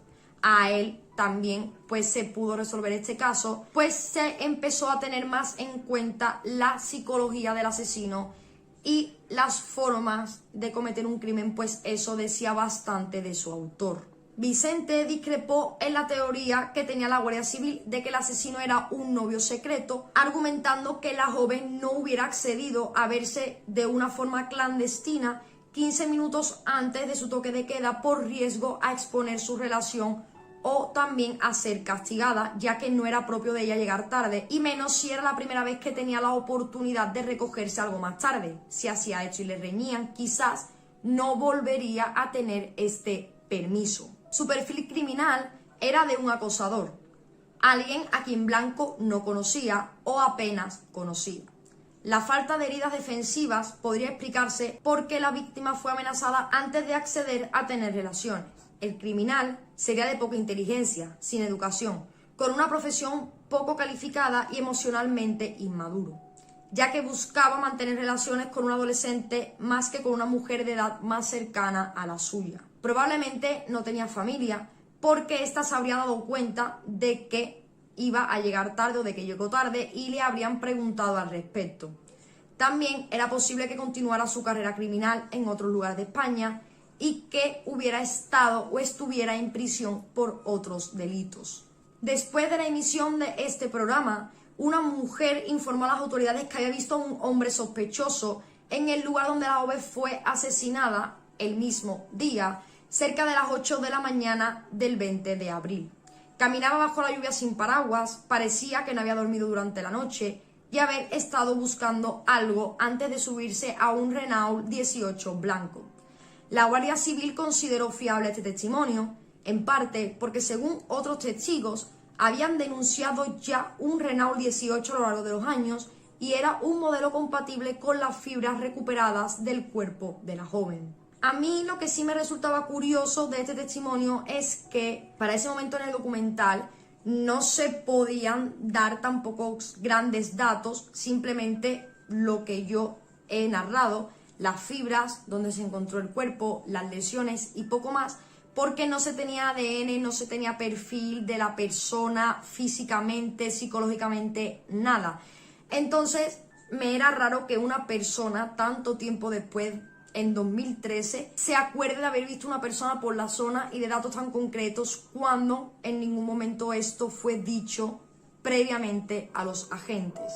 a él también pues se pudo resolver este caso, pues se empezó a tener más en cuenta la psicología del asesino y las formas de cometer un crimen, pues eso decía bastante de su autor. Vicente discrepó en la teoría que tenía la Guardia Civil de que el asesino era un novio secreto, argumentando que la joven no hubiera accedido a verse de una forma clandestina 15 minutos antes de su toque de queda por riesgo a exponer su relación o también a ser castigada, ya que no era propio de ella llegar tarde, y menos si era la primera vez que tenía la oportunidad de recogerse algo más tarde. Si hacía esto y le reñían, quizás no volvería a tener este permiso. Su perfil criminal era de un acosador, alguien a quien Blanco no conocía o apenas conocía. La falta de heridas defensivas podría explicarse porque la víctima fue amenazada antes de acceder a tener relaciones. El criminal sería de poca inteligencia, sin educación, con una profesión poco calificada y emocionalmente inmaduro, ya que buscaba mantener relaciones con un adolescente más que con una mujer de edad más cercana a la suya. Probablemente no tenía familia porque ésta se habría dado cuenta de que iba a llegar tarde o de que llegó tarde y le habrían preguntado al respecto. También era posible que continuara su carrera criminal en otros lugares de España y que hubiera estado o estuviera en prisión por otros delitos. Después de la emisión de este programa, una mujer informó a las autoridades que había visto a un hombre sospechoso en el lugar donde la joven fue asesinada el mismo día, cerca de las 8 de la mañana del 20 de abril. Caminaba bajo la lluvia sin paraguas, parecía que no había dormido durante la noche y haber estado buscando algo antes de subirse a un Renault 18 blanco. La Guardia Civil consideró fiable este testimonio, en parte porque según otros testigos habían denunciado ya un Renault 18 a lo largo de los años y era un modelo compatible con las fibras recuperadas del cuerpo de la joven. A mí lo que sí me resultaba curioso de este testimonio es que para ese momento en el documental no se podían dar tampoco grandes datos, simplemente lo que yo he narrado, las fibras, donde se encontró el cuerpo, las lesiones y poco más, porque no se tenía ADN, no se tenía perfil de la persona físicamente, psicológicamente, nada. Entonces me era raro que una persona tanto tiempo después, en 2013, se acuerde de haber visto una persona por la zona y de datos tan concretos cuando en ningún momento esto fue dicho previamente a los agentes.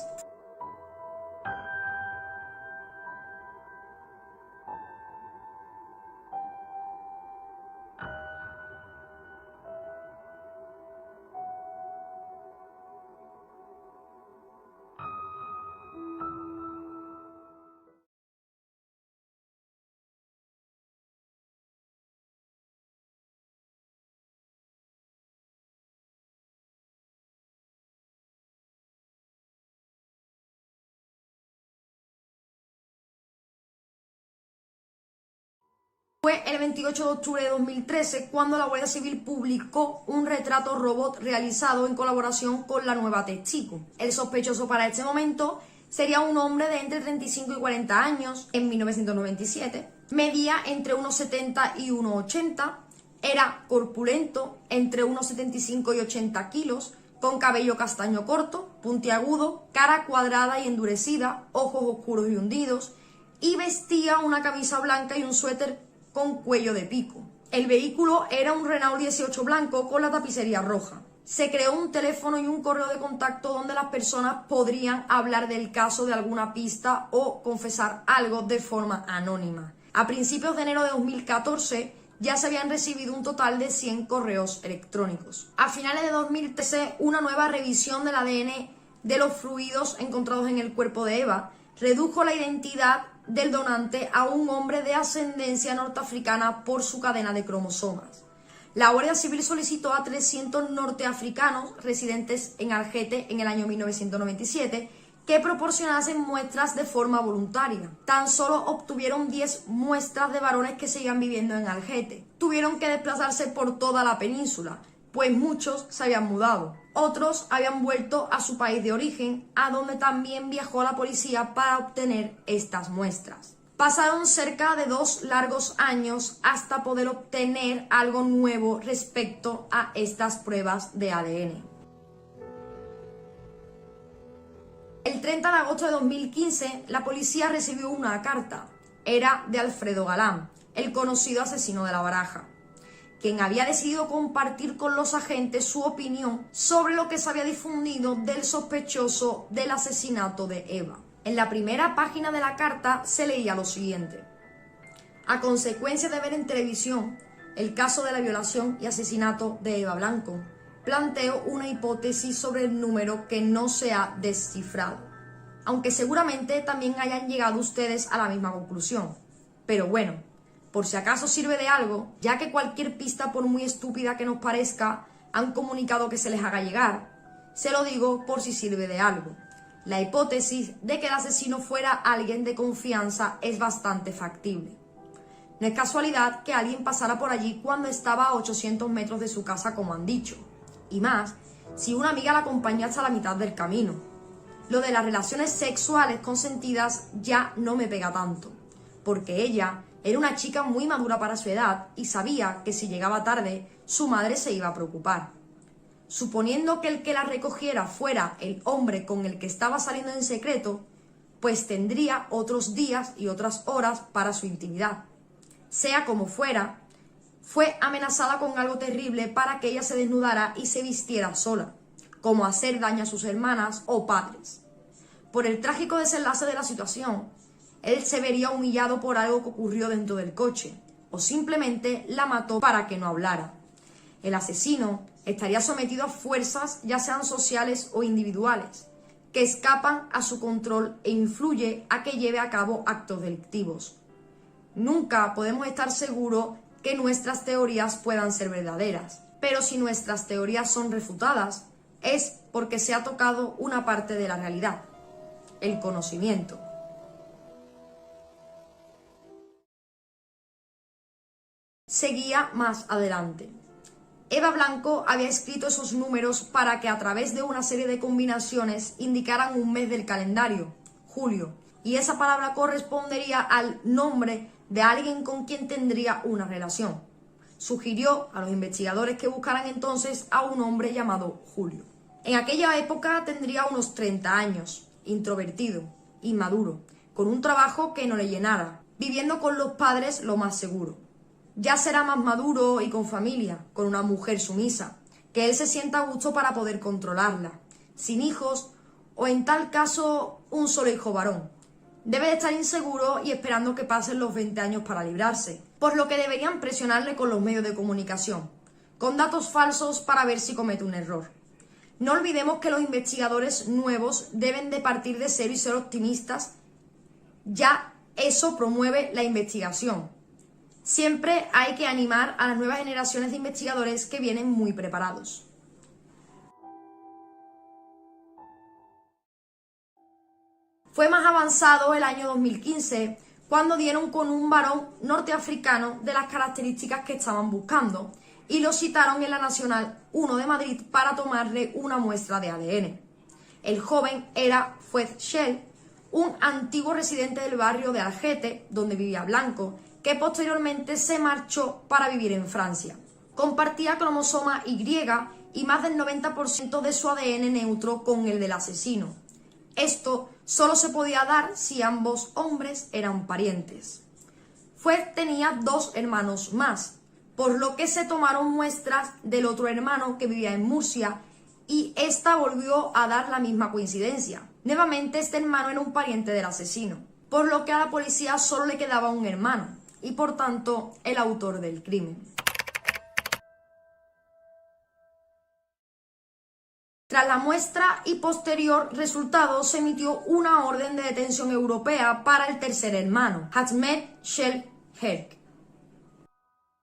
Fue el 28 de octubre de 2013 cuando la Guardia Civil publicó un retrato robot realizado en colaboración con la Nueva Testigo. El sospechoso para este momento sería un hombre de entre 35 y 40 años en 1997, medía entre 1,70 y 1,80, era corpulento, entre 1,75 y 80 kilos, con cabello castaño corto, puntiagudo, cara cuadrada y endurecida, ojos oscuros y hundidos, y vestía una camisa blanca y un suéter con cuello de pico. El vehículo era un Renault 18 blanco con la tapicería roja. Se creó un teléfono y un correo de contacto donde las personas podrían hablar del caso, de alguna pista o confesar algo de forma anónima. A principios de enero de 2014 ya se habían recibido un total de 100 correos electrónicos. A finales de 2013, una nueva revisión del ADN de los fluidos encontrados en el cuerpo de Eva redujo la identidad del donante a un hombre de ascendencia norteafricana por su cadena de cromosomas. La Guardia Civil solicitó a 300 norteafricanos residentes en Algete en el año 1997 que proporcionasen muestras de forma voluntaria. Tan solo obtuvieron 10 muestras de varones que seguían viviendo en Algete. Tuvieron que desplazarse por toda la península, pues muchos se habían mudado. Otros habían vuelto a su país de origen, a donde también viajó la policía para obtener estas muestras. Pasaron cerca de 2 largos años hasta poder obtener algo nuevo respecto a estas pruebas de ADN. El 30 de agosto de 2015, la policía recibió una carta. Era de Alfredo Galán, el conocido asesino de La Baraja, quien había decidido compartir con los agentes su opinión sobre lo que se había difundido del sospechoso del asesinato de Eva. En la primera página de la carta se leía lo siguiente: a consecuencia de ver en televisión el caso de la violación y asesinato de Eva Blanco, planteo una hipótesis sobre el número que no se ha descifrado, aunque seguramente también hayan llegado ustedes a la misma conclusión. Pero bueno, por si acaso sirve de algo, ya que cualquier pista, por muy estúpida que nos parezca, han comunicado que se les haga llegar. Se lo digo por si sirve de algo. La hipótesis de que el asesino fuera alguien de confianza es bastante factible. No es casualidad que alguien pasara por allí cuando estaba a 800 metros de su casa, como han dicho. Y más, si una amiga la acompañó hasta la mitad del camino. Lo de las relaciones sexuales consentidas ya no me pega tanto, porque ella era una chica muy madura para su edad y sabía que si llegaba tarde, su madre se iba a preocupar. Suponiendo que el que la recogiera fuera el hombre con el que estaba saliendo en secreto, pues tendría otros días y otras horas para su intimidad. Sea como fuera, fue amenazada con algo terrible para que ella se desnudara y se vistiera sola, como hacer daño a sus hermanas o padres. Por el trágico desenlace de la situación, él se vería humillado por algo que ocurrió dentro del coche, o simplemente la mató para que no hablara. El asesino estaría sometido a fuerzas, ya sean sociales o individuales, que escapan a su control e influye a que lleve a cabo actos delictivos. Nunca podemos estar seguros que nuestras teorías puedan ser verdaderas, pero si nuestras teorías son refutadas, es porque se ha tocado una parte de la realidad, el conocimiento. Seguía más adelante. Eva Blanco había escrito esos números para que a través de una serie de combinaciones indicaran un mes del calendario, julio, y esa palabra correspondería al nombre de alguien con quien tendría una relación. Sugirió a los investigadores que buscaran entonces a un hombre llamado Julio. En aquella época tendría unos 30 años, introvertido, inmaduro, con un trabajo que no le llenara, viviendo con los padres lo más seguro. Ya será más maduro y con familia, con una mujer sumisa, que él se sienta a gusto para poder controlarla, sin hijos o en tal caso un solo hijo varón. Debe de estar inseguro y esperando que pasen los 20 años para librarse, por lo que deberían presionarle con los medios de comunicación, con datos falsos para ver si comete un error. No olvidemos que los investigadores nuevos deben de partir de cero y ser optimistas, ya eso promueve la investigación. Siempre hay que animar a las nuevas generaciones de investigadores que vienen muy preparados. Fue más avanzado el año 2015 cuando dieron con un varón norteafricano de las características que estaban buscando y lo citaron en la Nacional 1 de Madrid para tomarle una muestra de ADN. El joven era Fuad Shell, un antiguo residente del barrio de Algete, donde vivía Blanco, que posteriormente se marchó para vivir en Francia. Compartía cromosoma Y y más del 90% de su ADN neutro con el del asesino. Esto solo se podía dar si ambos hombres eran parientes. Fuad tenía 2 hermanos más, por lo que se tomaron muestras del otro hermano que vivía en Murcia y esta volvió a dar la misma coincidencia. Nuevamente este hermano era un pariente del asesino, por lo que a la policía solo le quedaba un hermano y por tanto el autor del crimen. Tras la muestra y posterior resultado se emitió una orden de detención europea para el tercer hermano, Ahmed Shell Herc.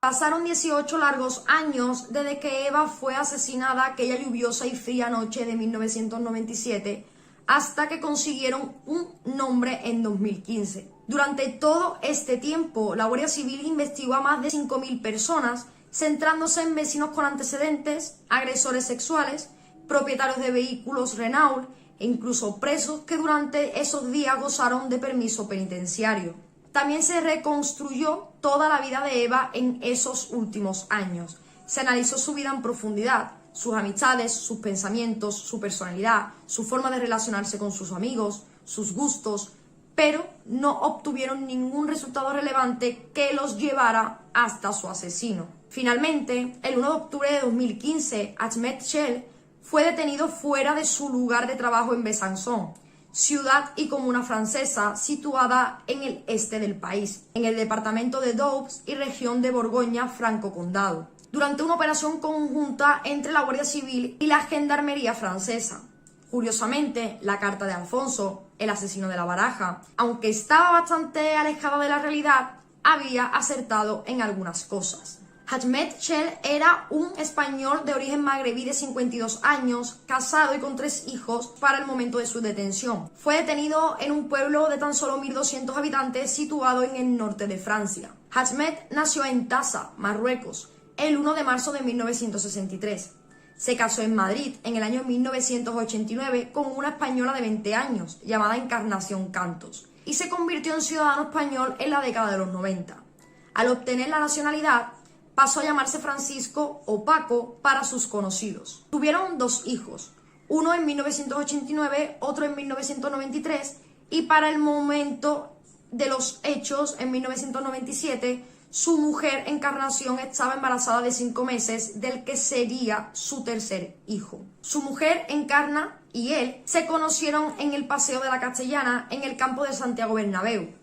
Pasaron 18 largos años desde que Eva fue asesinada aquella lluviosa y fría noche de 1997 hasta que consiguieron un nombre en 2015. Durante todo este tiempo, la Guardia Civil investigó a más de 5.000 personas, centrándose en vecinos con antecedentes, agresores sexuales, propietarios de vehículos Renault e incluso presos que durante esos días gozaron de permiso penitenciario. También se reconstruyó toda la vida de Eva en esos últimos años. Se analizó su vida en profundidad, sus amistades, sus pensamientos, su personalidad, su forma de relacionarse con sus amigos, sus gustos, pero no obtuvieron ningún resultado relevante que los llevara hasta su asesino. Finalmente, el 1 de octubre de 2015, Ahmed Shell fue detenido fuera de su lugar de trabajo en Besançon, ciudad y comuna francesa situada en el este del país, en el departamento de Doubs y región de Borgoña Franco-Condado, durante una operación conjunta entre la Guardia Civil y la Gendarmería francesa. Curiosamente, la carta de Alfonso, el asesino de la Baraja, aunque estaba bastante alejada de la realidad, había acertado en algunas cosas. Ahmed Shell era un español de origen magrebí de 52 años, casado y con 3 hijos para el momento de su detención. Fue detenido en un pueblo de tan solo 1.200 habitantes situado en el norte de Francia. Ahmed nació en Taza, Marruecos, el 1 de marzo de 1963. Se casó en Madrid en el año 1989 con una española de 20 años, llamada Encarnación Cantos, y se convirtió en ciudadano español en la década de los 90. Al obtener la nacionalidad, pasó a llamarse Francisco o Paco para sus conocidos. Tuvieron 2 hijos, uno en 1989, otro en 1993, y para el momento de los hechos, en 1997, su mujer Encarnación estaba embarazada de 5 meses, del que sería su tercer hijo. Su mujer Encarna y él se conocieron en el Paseo de la Castellana, en el campo de Santiago Bernabéu.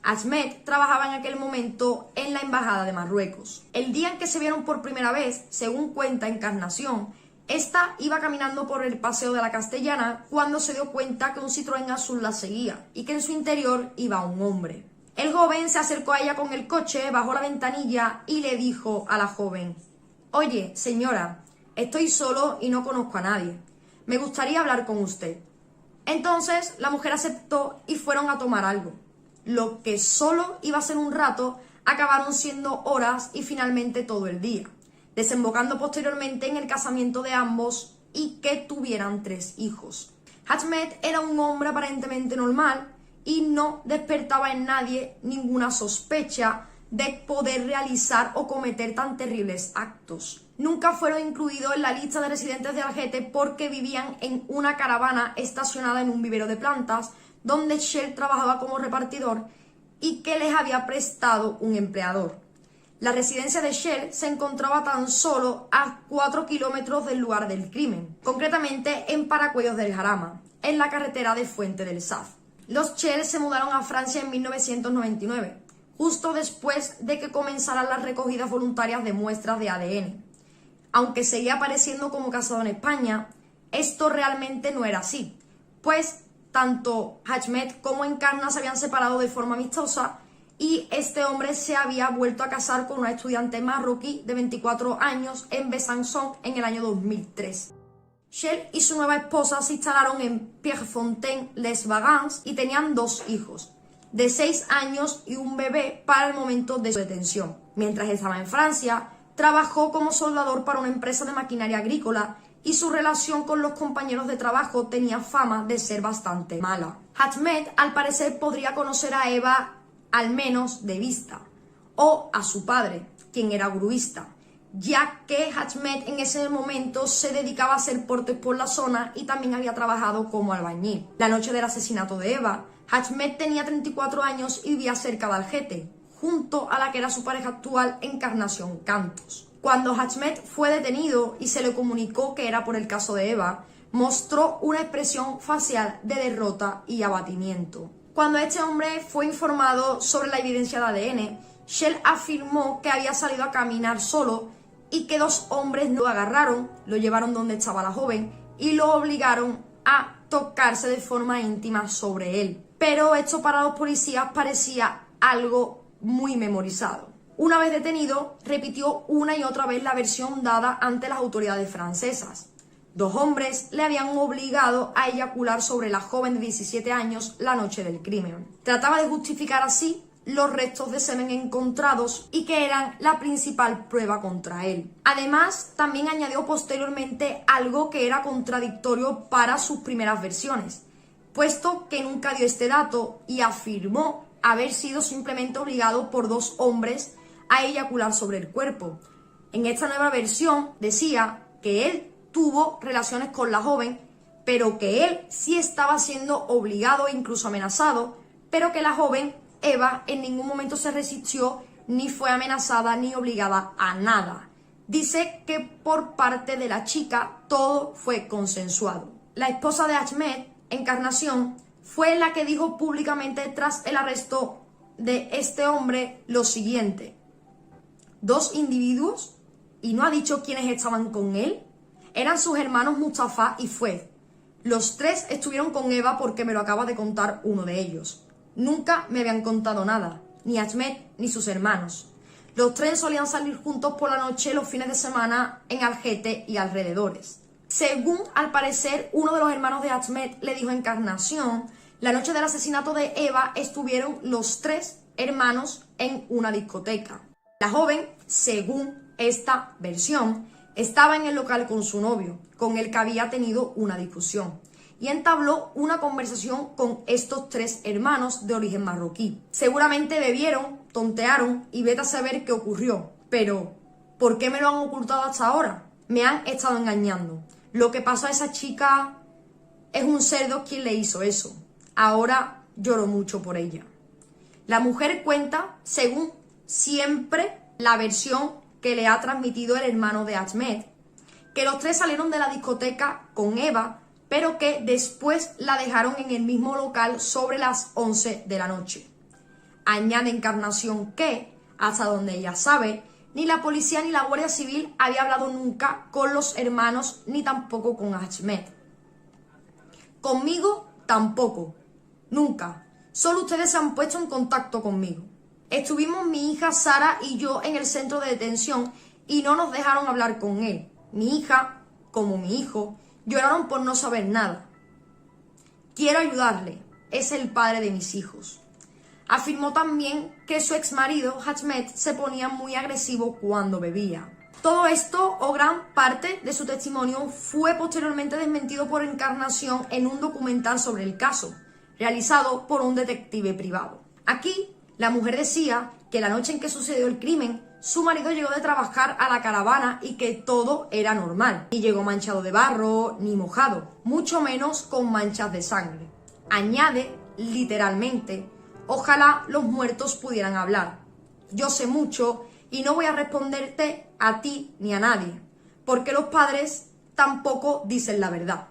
Ahmed trabajaba en aquel momento en la Embajada de Marruecos. El día en que se vieron por primera vez, según cuenta Encarnación, esta iba caminando por el Paseo de la Castellana cuando se dio cuenta que un Citroën azul la seguía y que en su interior iba un hombre. El joven se acercó a ella con el coche, bajó la ventanilla y le dijo a la joven: «Oye, señora, estoy solo y no conozco a nadie. Me gustaría hablar con usted». Entonces la mujer aceptó y fueron a tomar algo. Lo que solo iba a ser un rato, acabaron siendo horas y finalmente todo el día, desembocando posteriormente en el casamiento de ambos y que tuvieran 3 hijos. Ahmed era un hombre aparentemente normal y no despertaba en nadie ninguna sospecha de poder realizar o cometer tan terribles actos. Nunca fueron incluidos en la lista de residentes de Algete porque vivían en una caravana estacionada en un vivero de plantas donde Shell trabajaba como repartidor y que les había prestado un empleador. La residencia de Shell se encontraba tan solo a 4 kilómetros del lugar del crimen, concretamente en Paracuellos del Jarama, en la carretera de Fuente del Saz. Los Shell se mudaron a Francia en 1999, justo después de que comenzaran las recogidas voluntarias de muestras de ADN. Aunque seguía apareciendo como casado en España, esto realmente no era así, pues tanto Ahmed como Encarna se habían separado de forma amistosa y este hombre se había vuelto a casar con una estudiante marroquí de 24 años en Besançon en el año 2003. Shell y su nueva esposa se instalaron en Pierrefontaine-les-Vagans y tenían 2 hijos. de 6 años y un bebé para el momento de su detención. Mientras estaba en Francia, trabajó como soldador para una empresa de maquinaria agrícola y su relación con los compañeros de trabajo tenía fama de ser bastante mala. Ahmed, al parecer, podría conocer a Eva al menos de vista, o a su padre, quien era gruista, ya que Ahmed en ese momento se dedicaba a hacer portes por la zona y también había trabajado como albañil. La noche del asesinato de Eva, Ahmed tenía 34 años y vivía cerca de Algete, junto a la que era su pareja actual, Encarnación Cantos. Cuando Ahmed fue detenido y se le comunicó que era por el caso de Eva, mostró una expresión facial de derrota y abatimiento. Cuando este hombre fue informado sobre la evidencia de ADN, Shell afirmó que había salido a caminar solo y que 2 hombres lo agarraron, lo llevaron donde estaba la joven y lo obligaron a tocarse de forma íntima sobre él. Pero esto para los policías parecía algo muy memorizado. Una vez detenido, repitió una y otra vez la versión dada ante las autoridades francesas. 2 hombres le habían obligado a eyacular sobre la joven de 17 años la noche del crimen. Trataba de justificar así los restos de semen encontrados y que eran la principal prueba contra él. Además, también añadió posteriormente algo que era contradictorio para sus primeras versiones, puesto que nunca dio este dato y afirmó haber sido simplemente obligado por 2 hombres a eyacular sobre el cuerpo. En esta nueva versión decía que él tuvo relaciones con la joven, pero que él sí estaba siendo obligado e incluso amenazado, pero que la joven, Eva, en ningún momento se resistió, ni fue amenazada ni obligada a nada. Dice que por parte de la chica todo fue consensuado. La esposa de Ahmed, Encarnación, fue la que dijo públicamente tras el arresto de este hombre lo siguiente: 2 individuos, y no ha dicho quiénes estaban con él, eran sus hermanos Mustafa y Fuad. Los 3 estuvieron con Eva porque me lo acaba de contar uno de ellos. Nunca me habían contado nada, ni Ahmed ni sus hermanos. Los 3 solían salir juntos por la noche los fines de semana en Algete y alrededores. Según, al parecer, uno de los hermanos de Ahmed le dijo a Encarnación, la noche del asesinato de Eva estuvieron los 3 hermanos en una discoteca. La joven, según esta versión, estaba en el local con su novio, con el que había tenido una discusión, y entabló una conversación con estos 3 hermanos de origen marroquí. Seguramente bebieron, tontearon y vete a saber qué ocurrió. Pero, ¿por qué me lo han ocultado hasta ahora? Me han estado engañando. Lo que pasó a esa chica es un cerdo quien le hizo eso. Ahora lloro mucho por ella. La mujer cuenta, según siempre, la versión que le ha transmitido el hermano de Ahmed, que los 3 salieron de la discoteca con Eva, pero que después la dejaron en el mismo local sobre las 11 de la noche. Añade Encarnación que, hasta donde ella sabe, ni la policía ni la Guardia Civil había hablado nunca con los hermanos ni tampoco con Ahmed. Conmigo tampoco, nunca. Solo ustedes se han puesto en contacto conmigo. Estuvimos mi hija Sara y yo en el centro de detención y no nos dejaron hablar con él. Mi hija, como mi hijo, lloraron por no saber nada. Quiero ayudarle, es el padre de mis hijos. Afirmó también que su exmarido, Ahmed, se ponía muy agresivo cuando bebía. Todo esto, o gran parte de su testimonio, fue posteriormente desmentido por Encarnación en un documental sobre el caso, realizado por un detective privado. Aquí, la mujer decía que la noche en que sucedió el crimen, su marido llegó de trabajar a la caravana y que todo era normal. Ni llegó manchado de barro, ni mojado, mucho menos con manchas de sangre. Añade, literalmente, ojalá los muertos pudieran hablar. Yo sé mucho y no voy a responderte a ti ni a nadie, porque los padres tampoco dicen la verdad.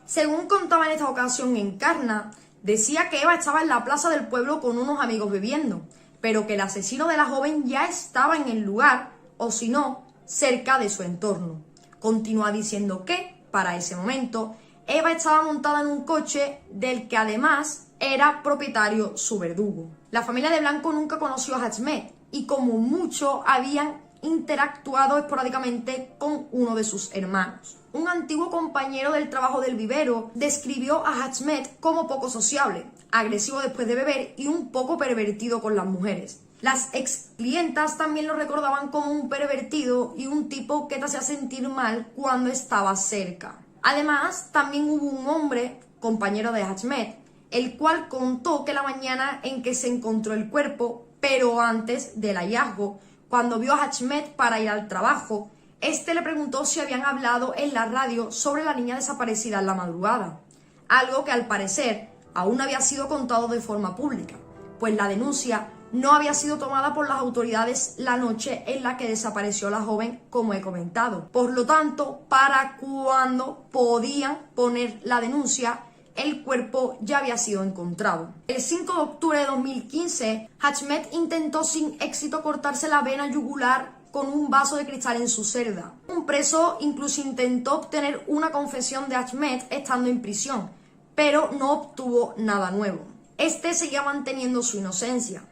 Según contaba en esta ocasión Encarna, decía que Eva estaba en la plaza del pueblo con unos amigos bebiendo, pero que el asesino de la joven ya estaba en el lugar, o si no, cerca de su entorno. Continúa diciendo que, para ese momento, Eva estaba montada en un coche del que además era propietario su verdugo. La familia de Blanco nunca conoció a Ahmed y como mucho habían interactuado esporádicamente con uno de sus hermanos. Un antiguo compañero del trabajo del vivero describió a Ahmed como poco sociable, agresivo después de beber y un poco pervertido con las mujeres. Las ex clientas también lo recordaban como un pervertido y un tipo que te hacía sentir mal cuando estaba cerca. Además, también hubo un hombre, compañero de Ahmed, el cual contó que la mañana en que se encontró el cuerpo, pero antes del hallazgo, cuando vio a Ahmed para ir al trabajo, este le preguntó si habían hablado en la radio sobre la niña desaparecida en la madrugada, algo que al parecer aún había sido contado de forma pública, pues la denuncia no había sido tomada por las autoridades la noche en la que desapareció la joven, como he comentado. Por lo tanto, para cuando podían poner la denuncia, el cuerpo ya había sido encontrado. El 5 de octubre de 2015, Ahmed intentó sin éxito cortarse la vena yugular con un vaso de cristal en su celda. Un preso incluso intentó obtener una confesión de Ahmed estando en prisión, pero no obtuvo nada nuevo. Este seguía manteniendo su inocencia.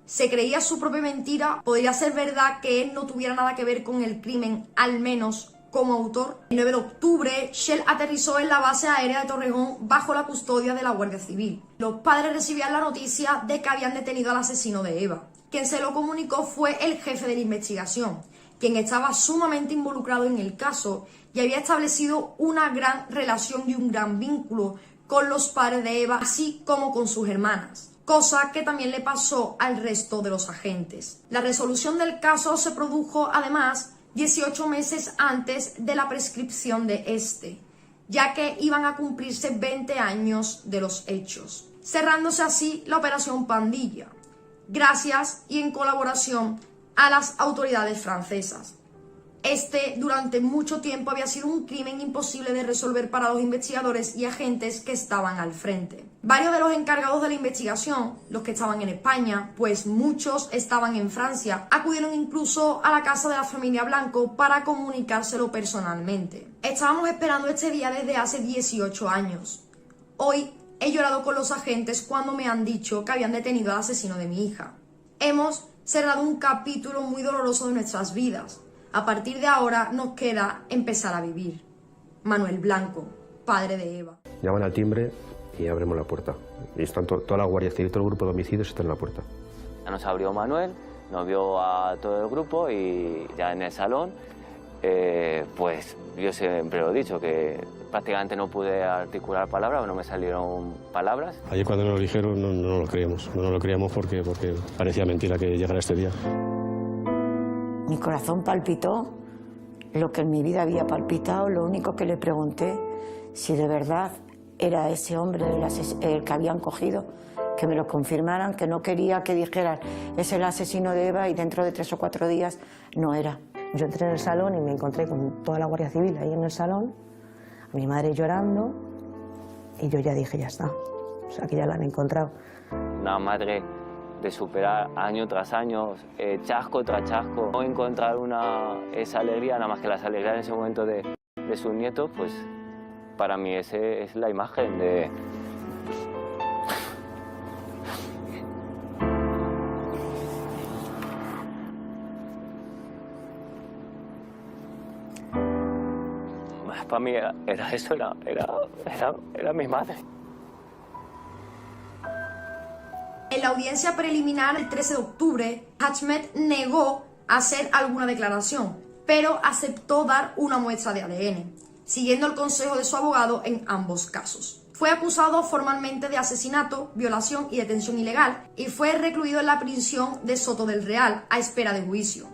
Se creía su propia mentira. Podría ser verdad que él no tuviera nada que ver con el crimen, al menos como autor. El 9 de octubre, Shell aterrizó en la base aérea de Torrejón bajo la custodia de la Guardia Civil. Los padres recibían la noticia de que habían detenido al asesino de Eva. Quien se lo comunicó fue el jefe de la investigación, quien estaba sumamente involucrado en el caso y había establecido una gran relación y un gran vínculo con los padres de Eva, así como con sus hermanas. Cosa que también le pasó al resto de los agentes. La resolución del caso se produjo, además, 18 meses antes de la prescripción de este, ya que iban a cumplirse 20 años de los hechos, cerrándose así la operación Pandilla, gracias y en colaboración a las autoridades francesas. Este, durante mucho tiempo, había sido un crimen imposible de resolver para los investigadores y agentes que estaban al frente. Varios de los encargados de la investigación, los que estaban en España, pues muchos estaban en Francia, acudieron incluso a la casa de la familia Blanco para comunicárselo personalmente. Estábamos esperando este día desde hace 18 años. Hoy he llorado con los agentes cuando me han dicho que habían detenido al asesino de mi hija. Hemos cerrado un capítulo muy doloroso de nuestras vidas. A partir de ahora nos queda empezar a vivir. Manuel Blanco, padre de Eva. Llaman al timbre y abrimos la puerta. Y están toda la Guardia Civil, todo el grupo de homicidios está en la puerta. Ya nos abrió Manuel, nos vio a todo el grupo y ya en el salón, pues yo siempre lo he dicho, que prácticamente no pude articular palabras, no me salieron palabras. Ayer cuando nos lo dijeron no lo creíamos, no lo creíamos porque parecía mentira que llegara este día. Mi corazón palpitó lo que en mi vida había palpitado. Lo único que le pregunté, si de verdad era ese hombre el que habían cogido, que me lo confirmaran, que no quería que dijeran es el asesino de Eva y dentro de 3 o 4 días no era. Yo entré en el salón y me encontré con toda la Guardia Civil ahí en el salón, a mi madre llorando, y yo ya dije, ya está, o sea que ya la han encontrado. Una madre de superar año tras año, chasco tras chasco, no encontrar esa alegría, nada más que las alegrías en ese momento de sus nietos, pues para mí ese es la imagen de... Para mí era eso, era mi madre. En la audiencia preliminar el 13 de octubre, Ahmed negó hacer alguna declaración, pero aceptó dar una muestra de ADN, siguiendo el consejo de su abogado en ambos casos. Fue acusado formalmente de asesinato, violación y detención ilegal y fue recluido en la prisión de Soto del Real a espera de juicio,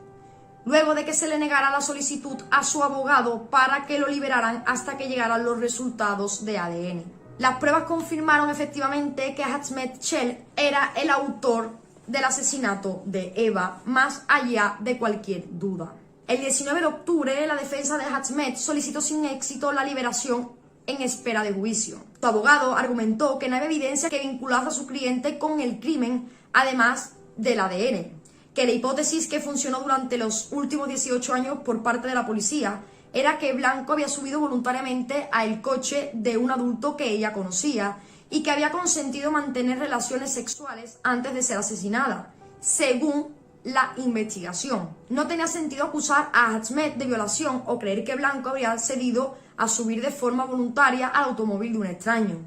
luego de que se le negara la solicitud a su abogado para que lo liberaran hasta que llegaran los resultados de ADN. Las pruebas confirmaron efectivamente que Ahmed Shell era el autor del asesinato de Eva, más allá de cualquier duda. El 19 de octubre, la defensa de Ahmed solicitó sin éxito la liberación en espera de juicio. Su abogado argumentó que no había evidencia que vinculase a su cliente con el crimen, además del ADN, que la hipótesis que funcionó durante los últimos 18 años por parte de la policía era que Blanco había subido voluntariamente al coche de un adulto que ella conocía y que había consentido mantener relaciones sexuales antes de ser asesinada, según la investigación. No tenía sentido acusar a Ahmed de violación o creer que Blanco habría accedido a subir de forma voluntaria al automóvil de un extraño.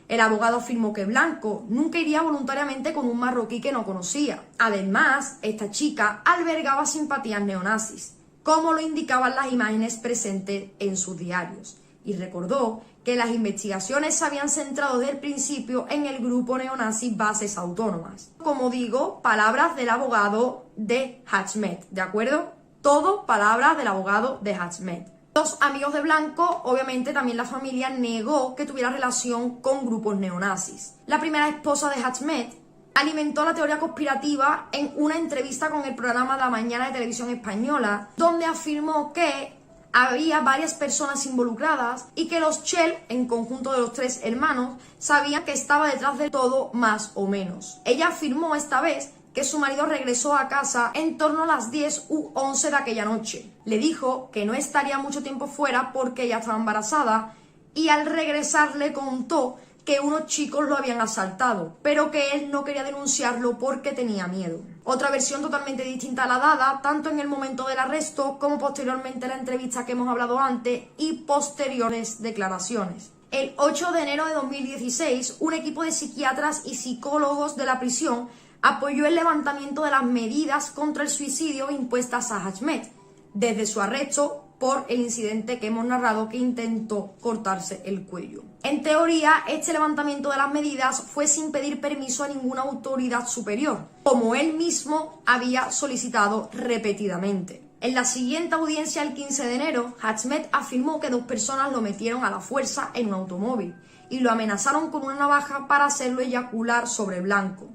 El abogado afirmó que Blanco nunca iría voluntariamente con un marroquí que no conocía. Además, esta chica albergaba simpatías neonazis, como lo indicaban las imágenes presentes en sus diarios. Y recordó que las investigaciones se habían centrado desde el principio en el grupo neonazi Bases Autónomas. Como digo, palabras del abogado de Hachmet, ¿de acuerdo? Todo palabras del abogado de Hachmet. Los amigos de Blanco, obviamente también la familia, negó que tuviera relación con grupos neonazis. La primera esposa de Hachmet alimentó la teoría conspirativa en una entrevista con el programa de la mañana de Televisión Española, donde afirmó que había varias personas involucradas y que los Chel, en conjunto de los tres hermanos, sabían que estaba detrás de todo más o menos. Ella afirmó esta vez que su marido regresó a casa en torno a las 10 u 11 de aquella noche. Le dijo que no estaría mucho tiempo fuera porque ella estaba embarazada y al regresar le contó que unos chicos lo habían asaltado, pero que él no quería denunciarlo porque tenía miedo. Otra versión totalmente distinta a la dada, tanto en el momento del arresto como posteriormente en la entrevista que hemos hablado antes y posteriores declaraciones. El 8 de enero de 2016, un equipo de psiquiatras y psicólogos de la prisión apoyó el levantamiento de las medidas contra el suicidio impuestas a Hachmet, desde su arresto por el incidente que hemos narrado que intentó cortarse el cuello. En teoría, este levantamiento de las medidas fue sin pedir permiso a ninguna autoridad superior, como él mismo había solicitado repetidamente. En la siguiente audiencia, el 15 de enero, Hachmet afirmó que 2 personas lo metieron a la fuerza en un automóvil y lo amenazaron con una navaja para hacerlo eyacular sobre Blanco,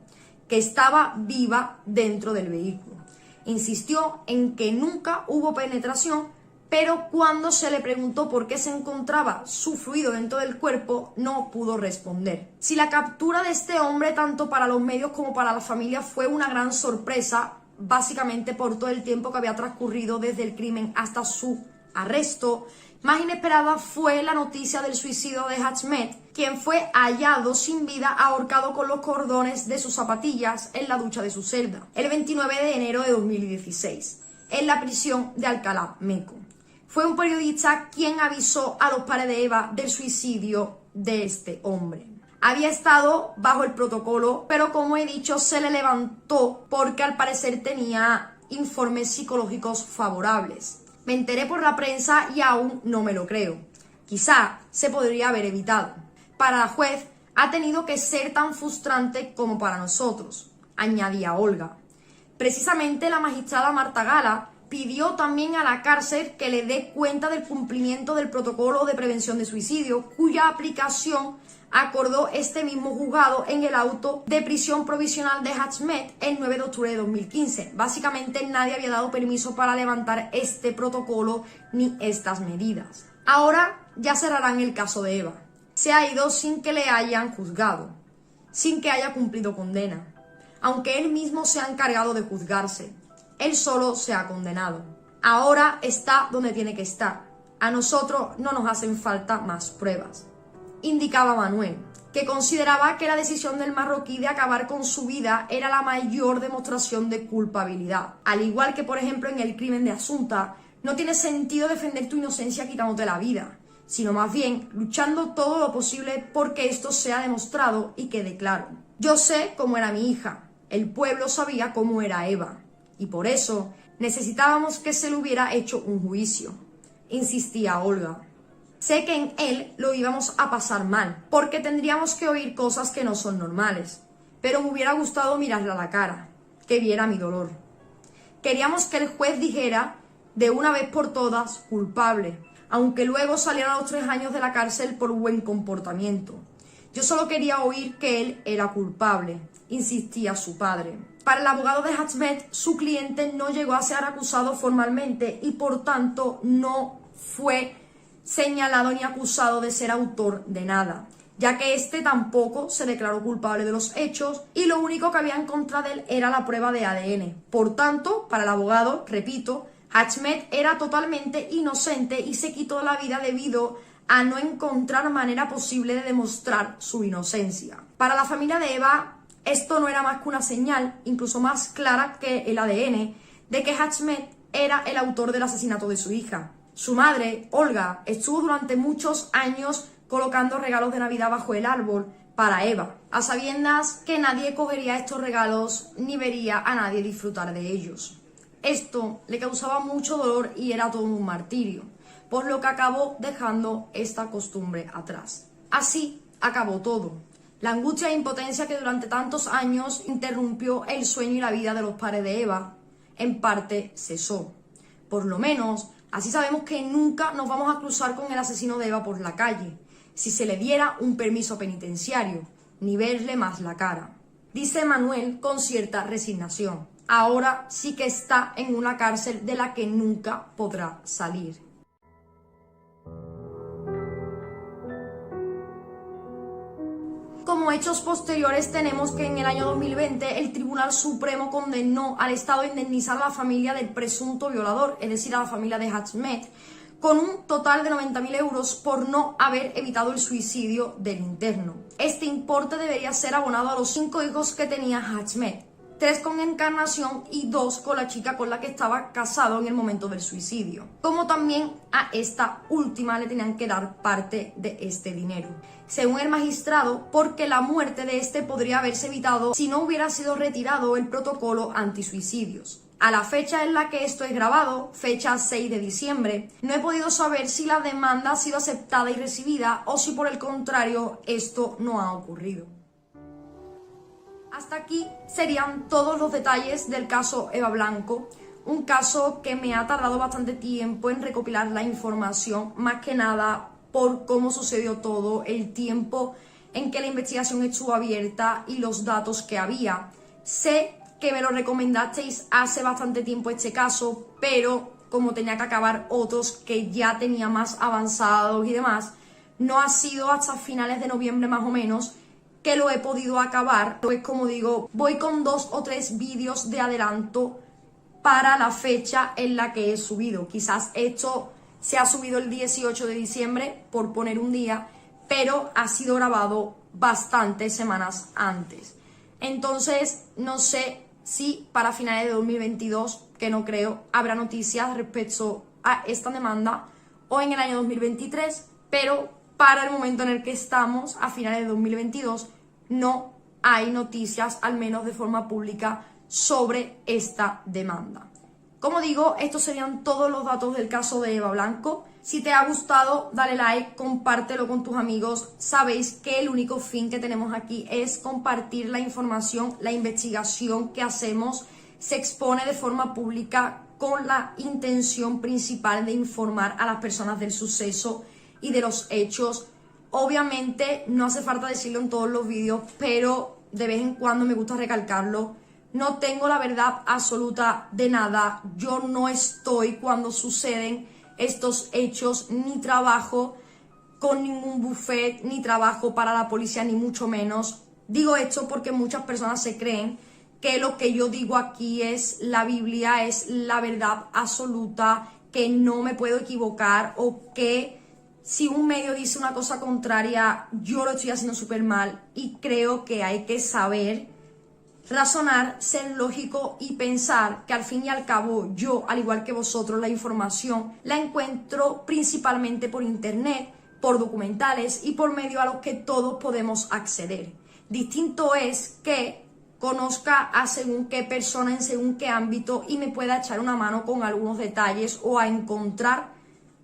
que estaba viva dentro del vehículo. Insistió en que nunca hubo penetración, pero cuando se le preguntó por qué se encontraba su fluido dentro del cuerpo, no pudo responder. Si la captura de este hombre, tanto para los medios como para la familia, fue una gran sorpresa, básicamente por todo el tiempo que había transcurrido desde el crimen hasta su arresto, más inesperada fue la noticia del suicidio de Hachmet, quien fue hallado sin vida ahorcado con los cordones de sus zapatillas en la ducha de su celda, el 29 de enero de 2016, en la prisión de Alcalá Meco. Fue un periodista quien avisó a los padres de Eva del suicidio de este hombre. Había estado bajo el protocolo, pero como he dicho, se le levantó porque al parecer tenía informes psicológicos favorables. Me enteré por la prensa y aún no me lo creo. Quizá se podría haber evitado. Para la juez ha tenido que ser tan frustrante como para nosotros, añadía Olga. Precisamente la magistrada Marta Gala pidió también a la cárcel que le dé cuenta del cumplimiento del protocolo de prevención de suicidio, cuya aplicación acordó este mismo juzgado en el auto de prisión provisional de Hachmet el 9 de octubre de 2015. Básicamente nadie había dado permiso para levantar este protocolo ni estas medidas. Ahora ya cerrarán el caso de Eva. Se ha ido sin que le hayan juzgado, sin que haya cumplido condena, aunque él mismo se ha encargado de juzgarse. Él solo se ha condenado. Ahora está donde tiene que estar. A nosotros no nos hacen falta más pruebas, indicaba Manuel, que consideraba que la decisión del marroquí de acabar con su vida era la mayor demostración de culpabilidad. Al igual que, por ejemplo, en el crimen de Asunta, no tiene sentido defender tu inocencia quitándote la vida, sino más bien luchando todo lo posible porque esto sea demostrado y quede claro. Yo sé cómo era mi hija, el pueblo sabía cómo era Eva, y por eso necesitábamos que se le hubiera hecho un juicio, insistía Olga. Sé que en él lo íbamos a pasar mal, porque tendríamos que oír cosas que no son normales, pero me hubiera gustado mirarle a la cara, que viera mi dolor. Queríamos que el juez dijera de una vez por todas culpable, aunque luego saliera a los 3 años de la cárcel por buen comportamiento. Yo solo quería oír que él era culpable, insistía su padre. Para el abogado de Hachmet, su cliente no llegó a ser acusado formalmente y por tanto no fue señalado ni acusado de ser autor de nada, ya que este tampoco se declaró culpable de los hechos y lo único que había en contra de él era la prueba de ADN. Por tanto, para el abogado, repito, Hachmet era totalmente inocente y se quitó la vida debido a no encontrar manera posible de demostrar su inocencia. Para la familia de Eva, esto no era más que una señal, incluso más clara que el ADN, de que Hachmet era el autor del asesinato de su hija. Su madre, Olga, estuvo durante muchos años colocando regalos de Navidad bajo el árbol, para Eva, a sabiendas que nadie cogería estos regalos ni vería a nadie disfrutar de ellos. Esto le causaba mucho dolor y era todo un martirio, por lo que acabó dejando esta costumbre atrás. Así acabó todo. La angustia e impotencia que durante tantos años interrumpió el sueño y la vida de los padres de Eva, en parte cesó. Por lo menos, así sabemos que nunca nos vamos a cruzar con el asesino de Eva por la calle, si se le diera un permiso penitenciario, ni verle más la cara. Dice Manuel con cierta resignación. Ahora sí que está en una cárcel de la que nunca podrá salir. Como hechos posteriores tenemos que en el año 2020 el Tribunal Supremo condenó al Estado a indemnizar a la familia del presunto violador, es decir, a la familia de Hachmet, con un total de 90.000 euros por no haber evitado el suicidio del interno. Este importe debería ser abonado a los 5 hijos que tenía Hachmet, 3 con Encarnación y 2 con la chica con la que estaba casado en el momento del suicidio. Como también a esta última le tenían que dar parte de este dinero. Según el magistrado, porque la muerte de este podría haberse evitado si no hubiera sido retirado el protocolo antisuicidios. A la fecha en la que esto es grabado, fecha 6 de diciembre, no he podido saber si la demanda ha sido aceptada y recibida o si por el contrario esto no ha ocurrido. Hasta aquí serían todos los detalles del caso Eva Blanco, un caso que me ha tardado bastante tiempo en recopilar la información, más que nada por cómo sucedió todo, el tiempo en que la investigación estuvo abierta y los datos que había. Sé que me lo recomendasteis hace bastante tiempo este caso, pero como tenía que acabar otros que ya tenía más avanzados y demás, no ha sido hasta finales de noviembre más o menos que lo he podido acabar. Pues como digo, voy con 2 o 3 vídeos de adelanto para la fecha en la que he subido. Quizás esto se ha subido el 18 de diciembre, por poner un día, pero ha sido grabado bastantes semanas antes. Entonces, no sé si para finales de 2022, que no creo, habrá noticias respecto a esta demanda, o en el año 2023, pero para el momento en el que estamos, a finales de 2022, no hay noticias, al menos de forma pública, sobre esta demanda. Como digo, estos serían todos los datos del caso de Eva Blanco. Si te ha gustado, dale like, compártelo con tus amigos. Sabéis que el único fin que tenemos aquí es compartir la información, la investigación que hacemos se expone de forma pública con la intención principal de informar a las personas del suceso y de los hechos. Obviamente no hace falta decirlo en todos los vídeos, pero de vez en cuando me gusta recalcarlo. No tengo la verdad absoluta de nada. Yo no estoy cuando suceden estos hechos, ni trabajo con ningún buffet, ni trabajo para la policía, ni mucho menos. Digo esto porque muchas personas se creen que lo que yo digo aquí es la Biblia, es la verdad absoluta, que no me puedo equivocar, o que si un medio dice una cosa contraria, yo lo estoy haciendo súper mal. Y creo que hay que saber razonar, ser lógico y pensar que al fin y al cabo yo, al igual que vosotros, la información la encuentro principalmente por internet, por documentales y por medios a los que todos podemos acceder. Distinto es que conozca a según qué persona en según qué ámbito y me pueda echar una mano con algunos detalles o a encontrar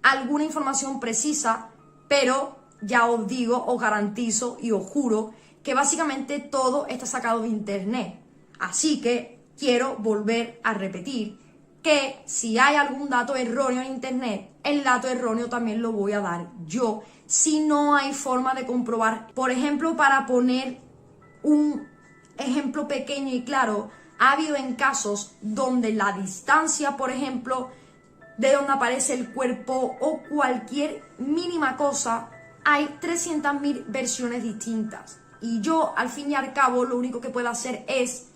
alguna información precisa, pero ya os digo, os garantizo y os juro que básicamente todo está sacado de internet. Así que quiero volver a repetir que si hay algún dato erróneo en internet, el dato erróneo también lo voy a dar yo, si no hay forma de comprobar. Por ejemplo, para poner un ejemplo pequeño y claro, ha habido en casos donde la distancia, por ejemplo, de donde aparece el cuerpo o cualquier mínima cosa, hay 300.000 versiones distintas. Y yo, al fin y al cabo, lo único que puedo hacer es,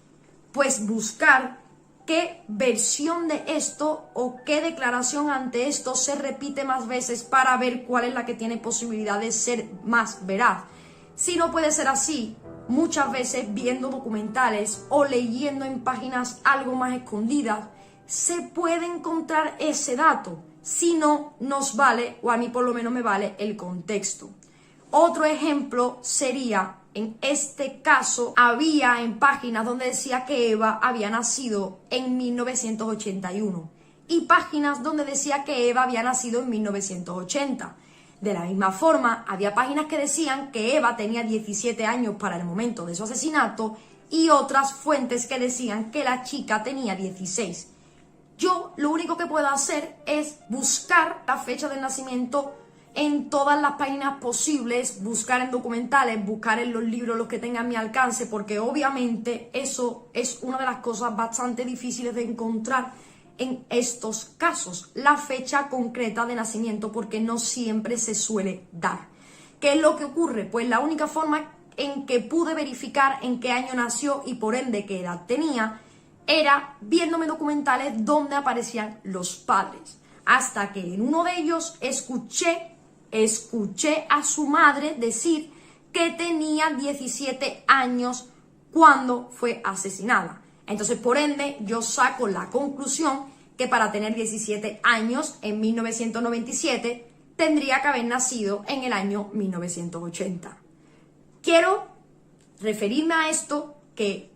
pues, buscar qué versión de esto o qué declaración ante esto se repite más veces para ver cuál es la que tiene posibilidad de ser más veraz. Si no puede ser así, muchas veces viendo documentales o leyendo en páginas algo más escondidas, se puede encontrar ese dato. Si no, nos vale, o a mí por lo menos me vale, el contexto. Otro ejemplo sería En este caso, había en páginas donde decía que Eva había nacido en 1981 y páginas donde decía que Eva había nacido en 1980. De la misma forma, había páginas que decían que Eva tenía 17 años para el momento de su asesinato y otras fuentes que decían que la chica tenía 16. Yo lo único que puedo hacer es buscar la fecha del nacimiento en todas las páginas posibles, buscar en documentales, buscar en los libros los que tengan a mi alcance, porque obviamente eso es una de las cosas bastante difíciles de encontrar en estos casos, la fecha concreta de nacimiento, porque no siempre se suele dar. ¿Qué es lo que ocurre? Pues la única forma en que pude verificar en qué año nació y por ende qué edad tenía era viéndome documentales donde aparecían los padres, hasta que en uno de ellos escuché a su madre decir que tenía 17 años cuando fue asesinada. Entonces, por ende, yo saco la conclusión que para tener 17 años en 1997 tendría que haber nacido en el año 1980. Quiero referirme a esto, que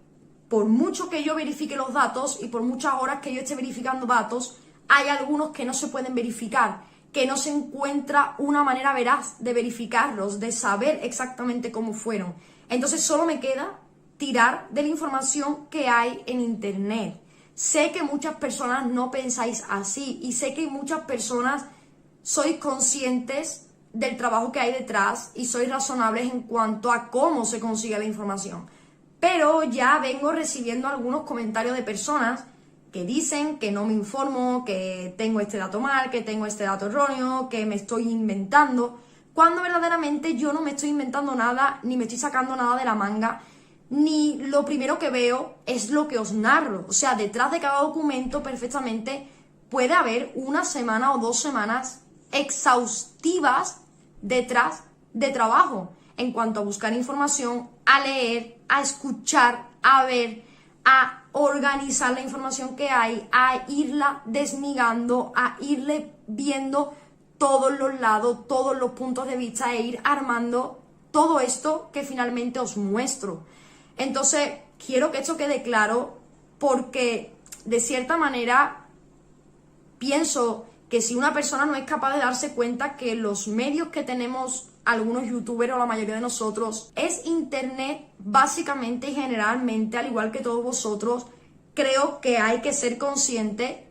por mucho que yo verifique los datos y por muchas horas que yo esté verificando datos, hay algunos que no se pueden verificar, que no se encuentra una manera veraz de verificarlos, de saber exactamente cómo fueron. Entonces solo me queda tirar de la información que hay en internet. Sé que muchas personas no pensáis así y sé que muchas personas sois conscientes del trabajo que hay detrás y sois razonables en cuanto a cómo se consigue la información. Pero ya vengo recibiendo algunos comentarios de personas que dicen que no me informo, que tengo este dato mal, que tengo este dato erróneo, que me estoy inventando, cuando verdaderamente yo no me estoy inventando nada, ni me estoy sacando nada de la manga, ni lo primero que veo es lo que os narro. O sea, detrás de cada documento perfectamente puede haber una semana o 2 semanas exhaustivas detrás de trabajo, en cuanto a buscar información, a leer, a escuchar, a ver, a organizar la información que hay, a irla desmigando, a irle viendo todos los lados, todos los puntos de vista e ir armando todo esto que finalmente os muestro. Entonces, quiero que esto quede claro porque, de cierta manera, pienso que si una persona no es capaz de darse cuenta que los medios que tenemos algunos youtubers o la mayoría de nosotros es internet básicamente y generalmente, al igual que todos vosotros, creo que hay que ser consciente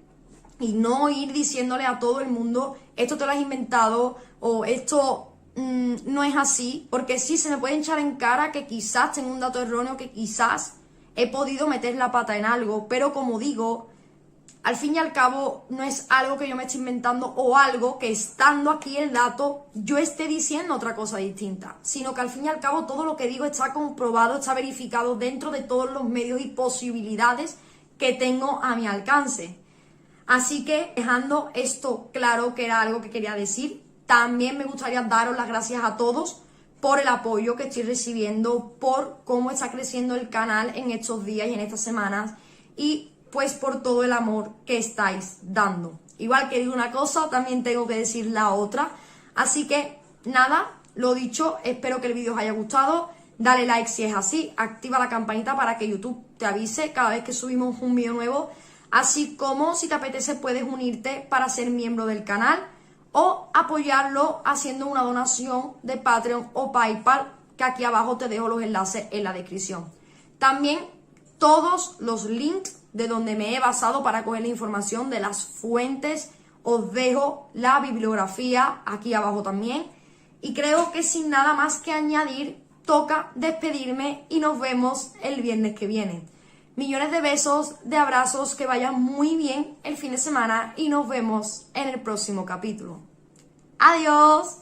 y no ir diciéndole a todo el mundo esto te lo has inventado o esto no es así, porque sí se me puede echar en cara que quizás tengo un dato erróneo, que quizás he podido meter la pata en algo, pero como digo, al fin y al cabo no es algo que yo me esté inventando o algo que estando aquí el dato yo esté diciendo otra cosa distinta, sino que al fin y al cabo todo lo que digo está comprobado, está verificado dentro de todos los medios y posibilidades que tengo a mi alcance. Así que, dejando esto claro, que era algo que quería decir, también me gustaría daros las gracias a todos por el apoyo que estoy recibiendo, por cómo está creciendo el canal en estos días y en estas semanas y pues por todo el amor que estáis dando. Igual que digo una cosa, también tengo que decir la otra. Así que nada, lo dicho, espero que el vídeo os haya gustado. Dale like si es así, activa la campanita para que YouTube te avise cada vez que subimos un vídeo nuevo. Así como si te apetece puedes unirte para ser miembro del canal o apoyarlo haciendo una donación de Patreon o PayPal, que aquí abajo te dejo los enlaces en la descripción. También todos los links de donde me he basado para coger la información de las fuentes, os dejo la bibliografía aquí abajo también. Y creo que sin nada más que añadir, toca despedirme y nos vemos el viernes que viene. Millones de besos, de abrazos, que vaya muy bien el fin de semana y nos vemos en el próximo capítulo. ¡Adiós!